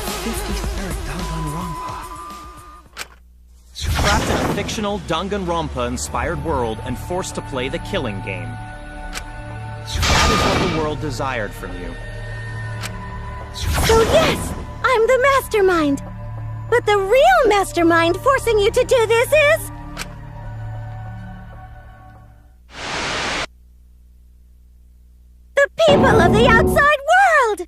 The 53rd Danganronpa. Trapped in a fictional Danganronpa-inspired world and forced to play the killing game. That is what the world desired from you. So yes, I'm the mastermind. But the real mastermind forcing you to do this is... the people of the outside world!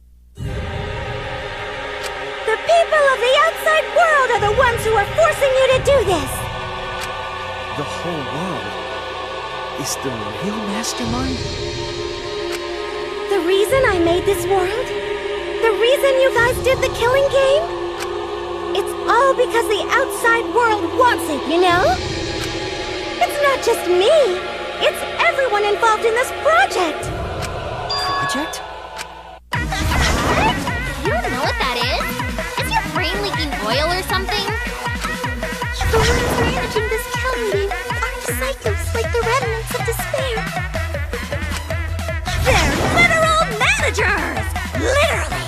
The people of the outside world are the ones who are forcing you to do this! The whole world is the real mastermind? The reason I made this world? The reason you guys did the killing game? It's all because the outside world wants it, you know? It's not just me. It's everyone involved in this project. Project? What? You don't know what that is? Is your brain leaking oil or something? The ones managing this killing game aren't psychos like the remnants of despair. They're literal managers! Literally!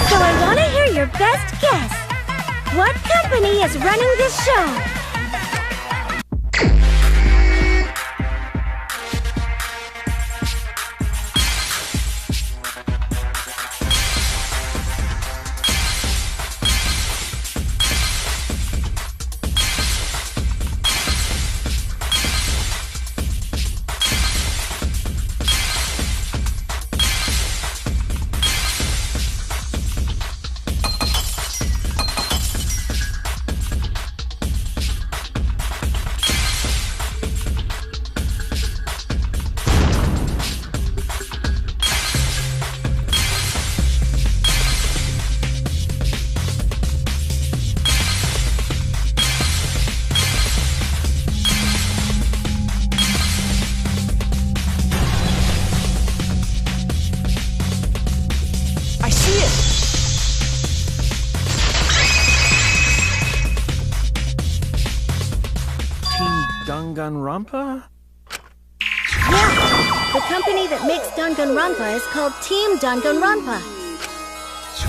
So I want to hear your best guess. What company is running this show? Danganronpa? Yeah, the company that makes Danganronpa is called Team Danganronpa.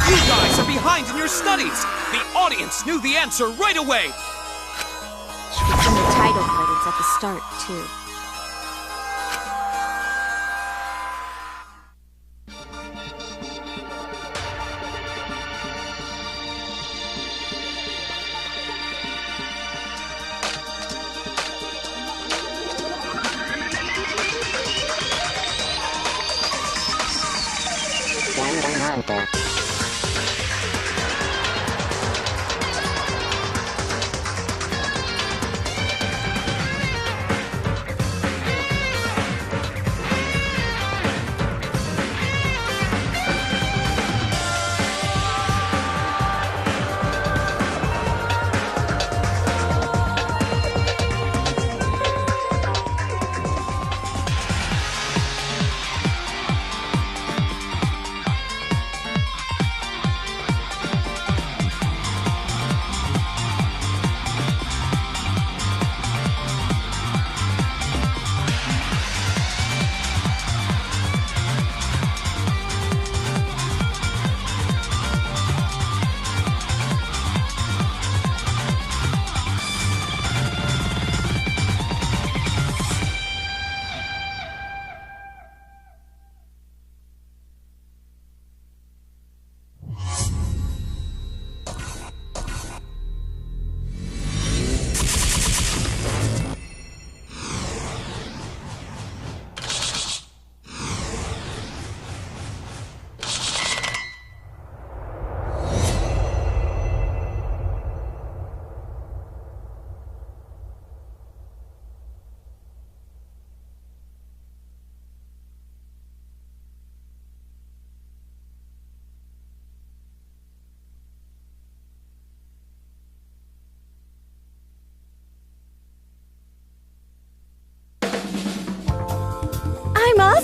You guys are behind in your studies! The audience knew the answer right away! It's in the title credits at the start, too.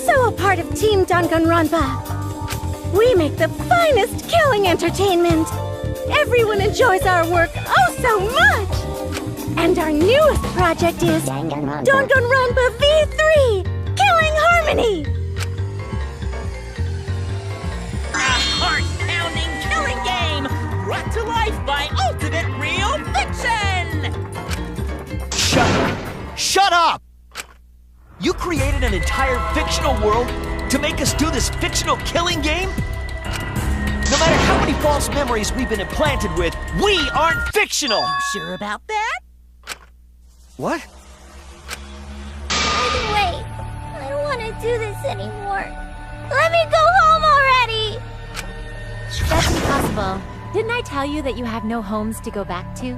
also a part of Team Danganronpa. We make the finest killing entertainment. Everyone enjoys our work oh so much. And our newest project is Danganronpa V3, Killing Harmony. A heart-pounding killing game brought to life by Ultimate Real Fiction! Shut up! You created an entire fictional world to make us do this fictional killing game? No matter how many false memories we've been implanted with, we aren't fictional! You sure about that? What? By the way, I don't want to do this anymore. Let me go home already! That's impossible. Didn't I tell you that you have no homes to go back to?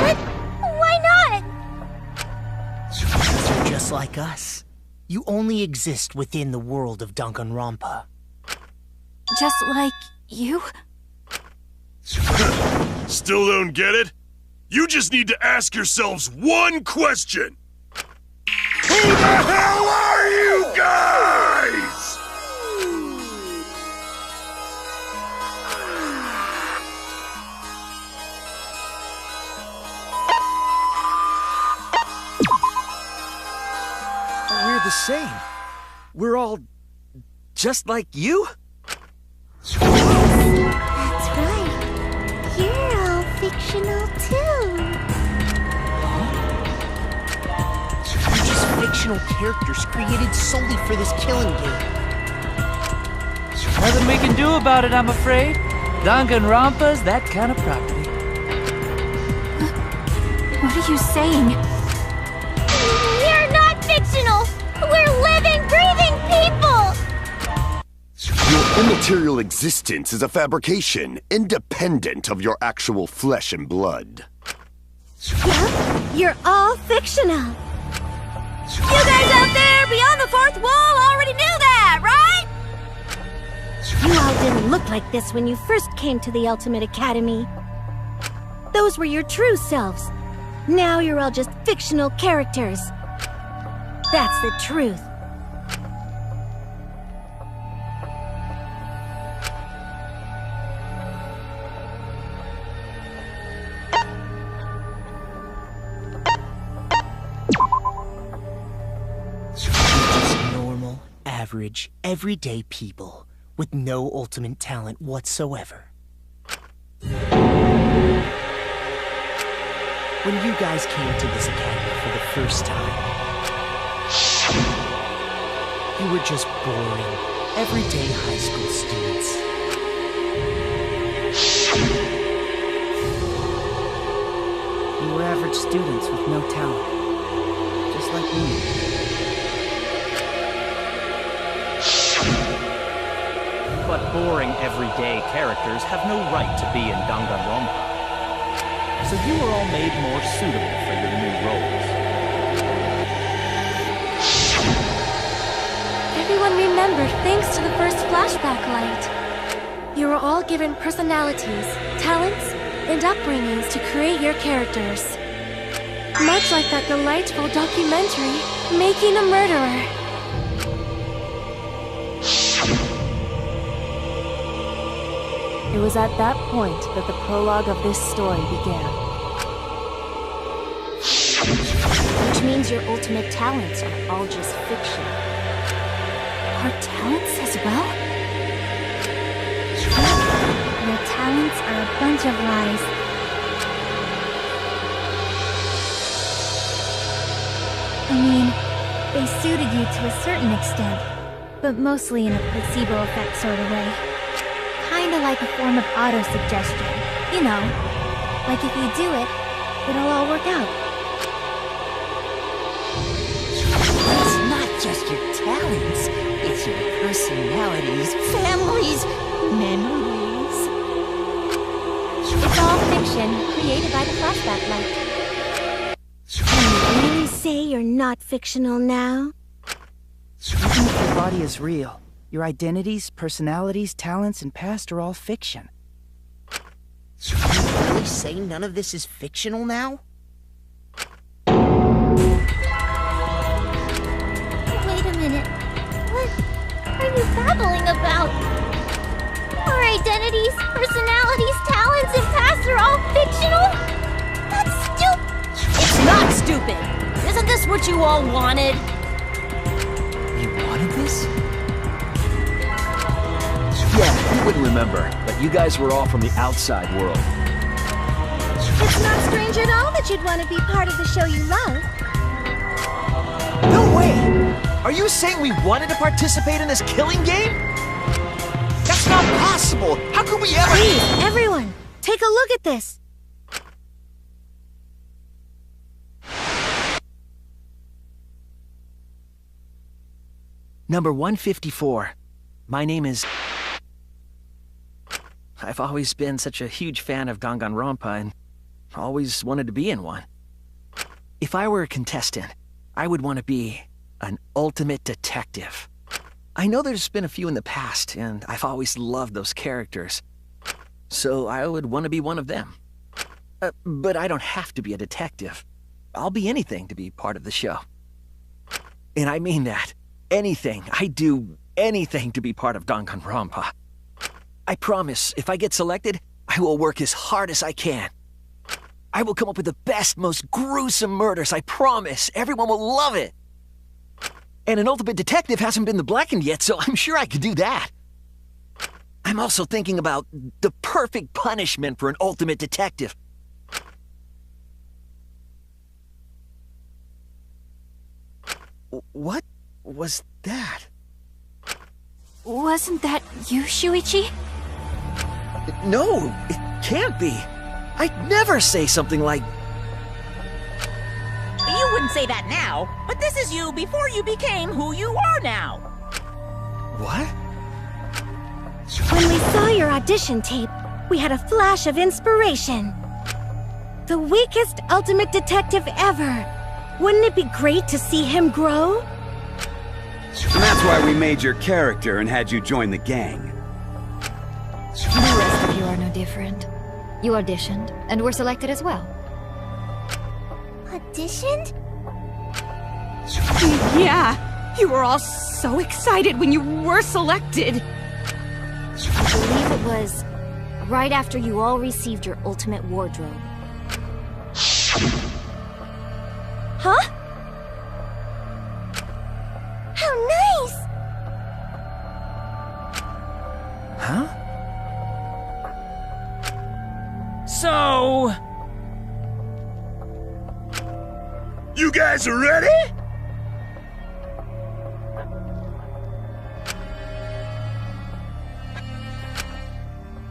What? Why not? Because you're just like us. You only exist within the world of Danganronpa. Just like you? Still don't get it? You just need to ask yourselves one question. Who the hell are you guys? We're the same. We're all just like you? That's right. You're all fictional too. You're just fictional characters created solely for this killing game. Nothing we can do about it, I'm afraid. Danganronpa's that kind of property. What are you saying? We're not fictional! We're living, breathing people! Your immaterial existence is a fabrication, independent of your actual flesh and blood. Yep, you're all fictional. You guys out there beyond the fourth wall already knew that, right? You all didn't look like this when you first came to the Ultimate Academy. Those were your true selves. Now you're all just fictional characters. That's the truth. Just normal, average, everyday people with no ultimate talent whatsoever. When you guys came to this academy for the first time, you were just boring, everyday high school students. You were average students with no talent. Just like me. But boring everyday characters have no right to be in Danganronpa. So you were all made more suitable for your new roles. Everyone remembered thanks to the first flashback light. You were all given personalities, talents, and upbringings to create your characters. Much like that delightful documentary, Making a Murderer. It was at that point that the prologue of this story began. Which means your ultimate talents are all just fiction. Our talents as well? Your talents are a bunch of lies. I mean, they suited you to a certain extent, but mostly in a placebo effect sort of way. Kinda like a form of auto-suggestion. You know, like if you do it, it'll all work out. It's not just your talents, it's your personalities, families, memories. It's all fiction, created by the flashback light. Can you really say you're not fictional now? Even if your body is real, your identities, personalities, talents, and past are all fiction. So can you really say none of this is fictional now? Wait a identities, personalities, talents, and pasts are all fictional? That's stupid. It's not stupid. Isn't this what you all wanted? You wanted this? Yeah, you wouldn't remember, but you guys were all from the outside world. It's not strange at all that you'd want to be part of the show you love. No way! Are you saying we wanted to participate in this killing game? That's not possible! How could we ever— Please, everyone, take a look at this. Number 154. My name is... I've always been such a huge fan of Danganronpa and always wanted to be in one. If I were a contestant, I would want to be an ultimate detective. I know there's been a few in the past, and I've always loved those characters. So I would want to be one of them. But I don't have to be a detective. I'll be anything to be part of the show. And I mean that. Anything. I'd do anything to be part of Danganronpa. I promise, if I get selected, I will work as hard as I can. I will come up with the best, most gruesome murders, I promise. Everyone will love it. And an ultimate detective hasn't been the blackened yet, so I'm sure I could do that. I'm also thinking about the perfect punishment for an ultimate detective. What was that? Wasn't that you, Shuichi? No, it can't be. I'd never say something like... You wouldn't say that now, but this is you before you became who you are now. What? When we saw your audition tape, we had a flash of inspiration. The weakest ultimate detective ever. Wouldn't it be great to see him grow? And that's why we made your character and had you join the gang. The rest of you are no different. You auditioned, and were selected as well. Auditioned? Yeah, you were all so excited when you were selected. I believe it was right after you all received your ultimate wardrobe. Huh? How nice! Huh? So... You guys are ready?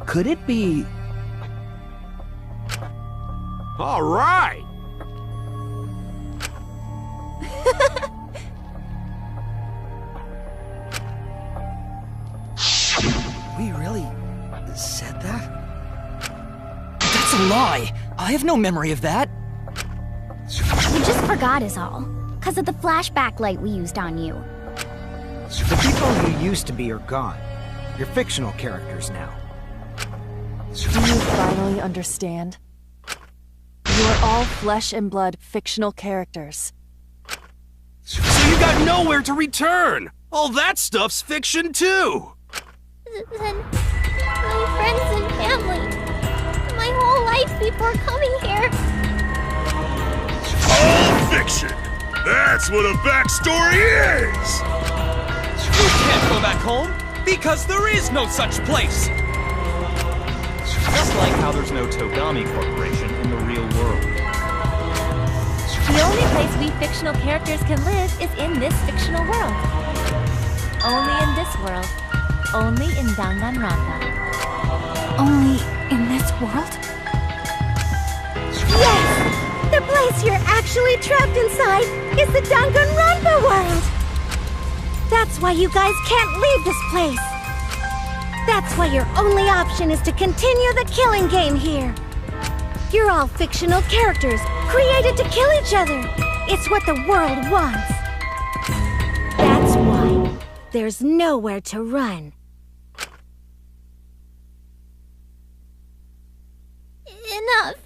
Could it be... All right! We really said that? That's a lie! I have no memory of that! You just forgot is all. 'Cause of the flashback light we used on you. The people you used to be are gone. You're fictional characters now. Do you finally understand? You are all flesh and blood fictional characters. So you got nowhere to return! All that stuff's fiction too! Then my friends and family, my whole life before coming here. All fiction! That's what a backstory is! You can't go back home, because there is no such place! Just like how there's no Togami Corporation in the real world. The only place we fictional characters can live is in this fictional world. Only in this world. Only in Danganronpa. Only in this world? Yes! The place you're actually trapped inside is the Danganronpa world! That's why you guys can't leave this place! That's why your only option is to continue the killing game here! You're all fictional characters, created to kill each other! It's what the world wants! That's why there's nowhere to run. Enough.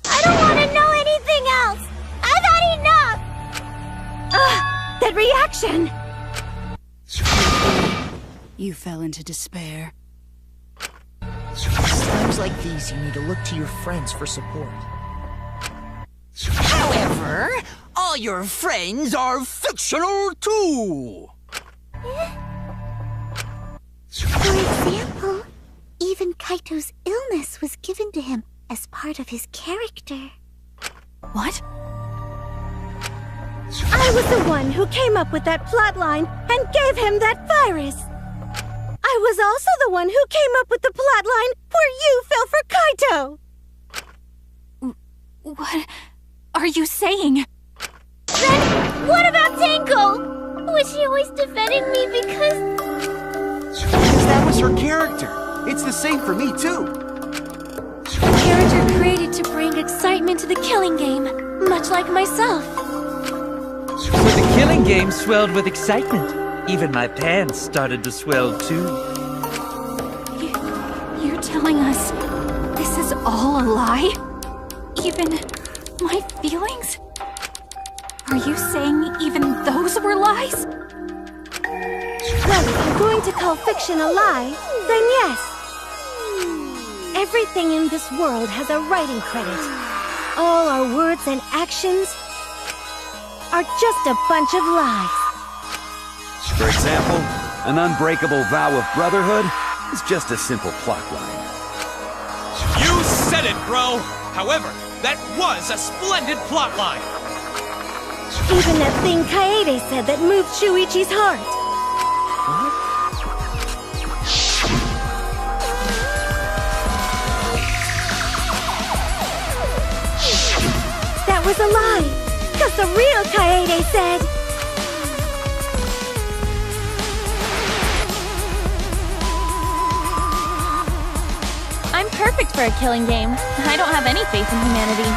I don't want to know anything else! I've had enough! That reaction! You fell into despair. times like these, you need to look to your friends for support. However, all your friends are fictional too. For example, even Kaito's illness was given to him as part of his character. What? I was the one who came up with that plotline and gave him that virus. I was also the one who came up with the plotline where you fell for Kaito. What are you saying? Then, what about Tanko? Was she always defending me because that was her character. It's the same for me, too. A character created to bring excitement to the killing game, much like myself. So the killing game swelled with excitement. Even my pants started to swell too. You're telling us this is all a lie? Even my feelings? Are you saying even those were lies? Well, if you're going to call fiction a lie, then yes. Everything in this world has a writing credit. All our words and actions are just a bunch of lies. For example, an unbreakable vow of brotherhood is just a simple plotline. You said it, bro! However, that was a splendid plotline! Even that thing Kaede said that moved Shuichi's heart. That was a lie, because the real Kaede said... I'm perfect for a killing game. I don't have any faith in humanity.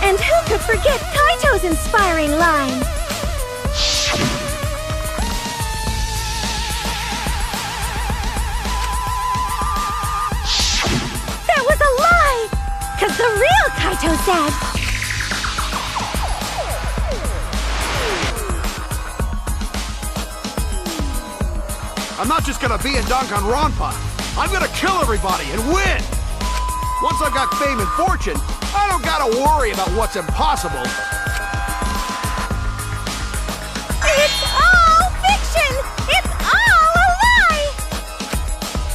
And who could forget Kaito's inspiring line? That was a lie! Because the real Kaito said... I'm not just gonna be in Danganronpa. I'm gonna kill everybody and win! Once I've got fame and fortune, I don't gotta worry about what's impossible. It's all fiction! It's all a lie!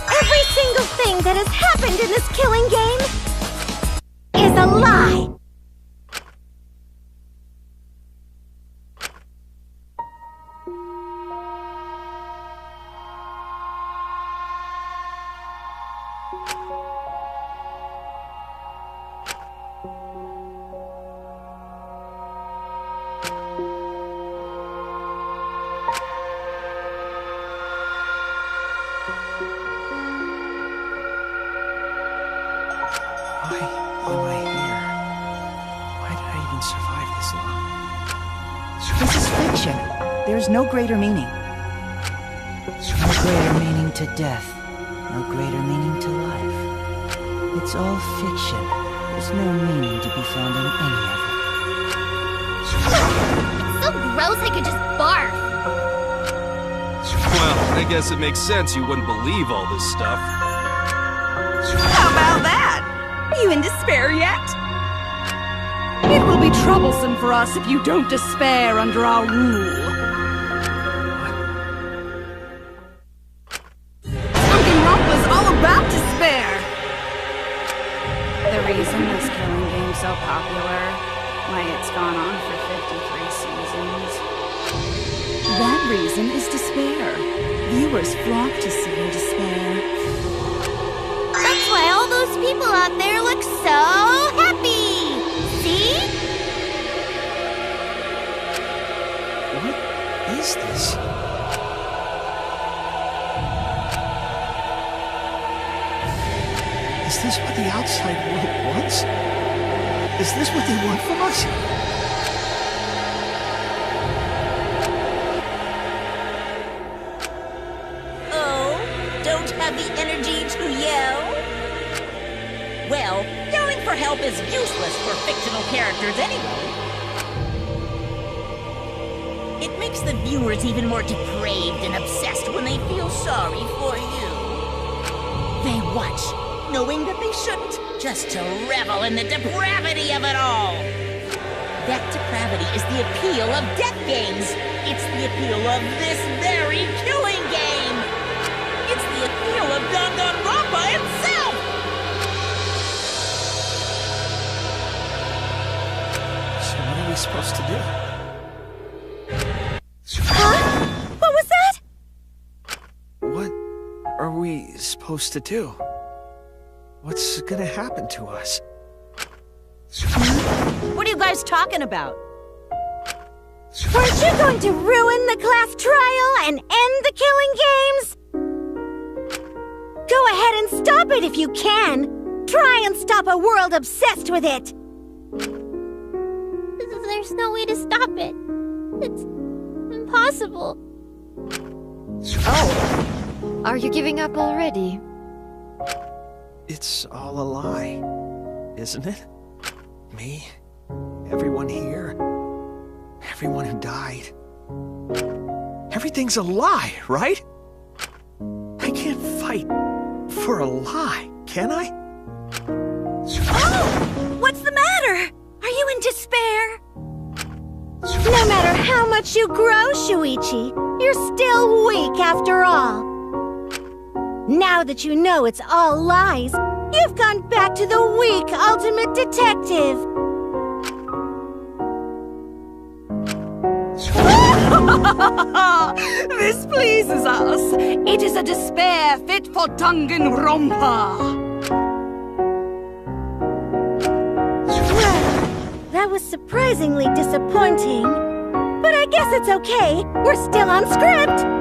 Every single thing that has happened in this killing game is a lie! Why am I here? Why did I even survive this long? This is fiction. There's no greater meaning. No greater meaning to death. No greater meaning to life. It's all fiction. There's no meaning to be found in any of it. It's so gross I could just barf. Well, I guess it makes sense you wouldn't believe all this stuff. How about that? You in despair yet? It will be troublesome for us if you don't despair under our rule. Danganronpa's all about despair! The reason this killing game's so popular, why it's gone on for 53 seasons. That reason is despair. Viewers flock to see your despair. That's why all those people out there look so happy! See? What is this? Is this what the outside world wants? Is this what they want from us? Oh, don't have the energy to yell? Well, yelling for help is useless for fictional characters anyway. It makes the viewers even more depraved and obsessed when they feel sorry for you. they watch, knowing that they shouldn't, just to revel in the depravity of it all. That depravity is the appeal of death games. It's the appeal of this very killing game. It's the appeal of Danganronpa itself. So what are we supposed to do? Huh? What was that? What are we supposed to do? What's gonna happen to us? What are you guys talking about? Weren't you going to ruin the class trial and end the killing games? Go ahead and stop it if you can. Try and stop a world obsessed with it. There's no way to stop it. It's impossible. Oh, are you giving up already? It's all a lie, isn't it? Me, everyone here, everyone who died. Everything's a lie, right? I can't fight for a lie, can I? Oh! What's the matter? Are you in despair? No matter how much you grow, Shuichi, you're still weak after all. Now that you know it's all lies, you've gone back to the weak ultimate detective. This pleases us. It is a despair fit for Danganronpa. Well, that was surprisingly disappointing. But I guess it's okay. We're still on script.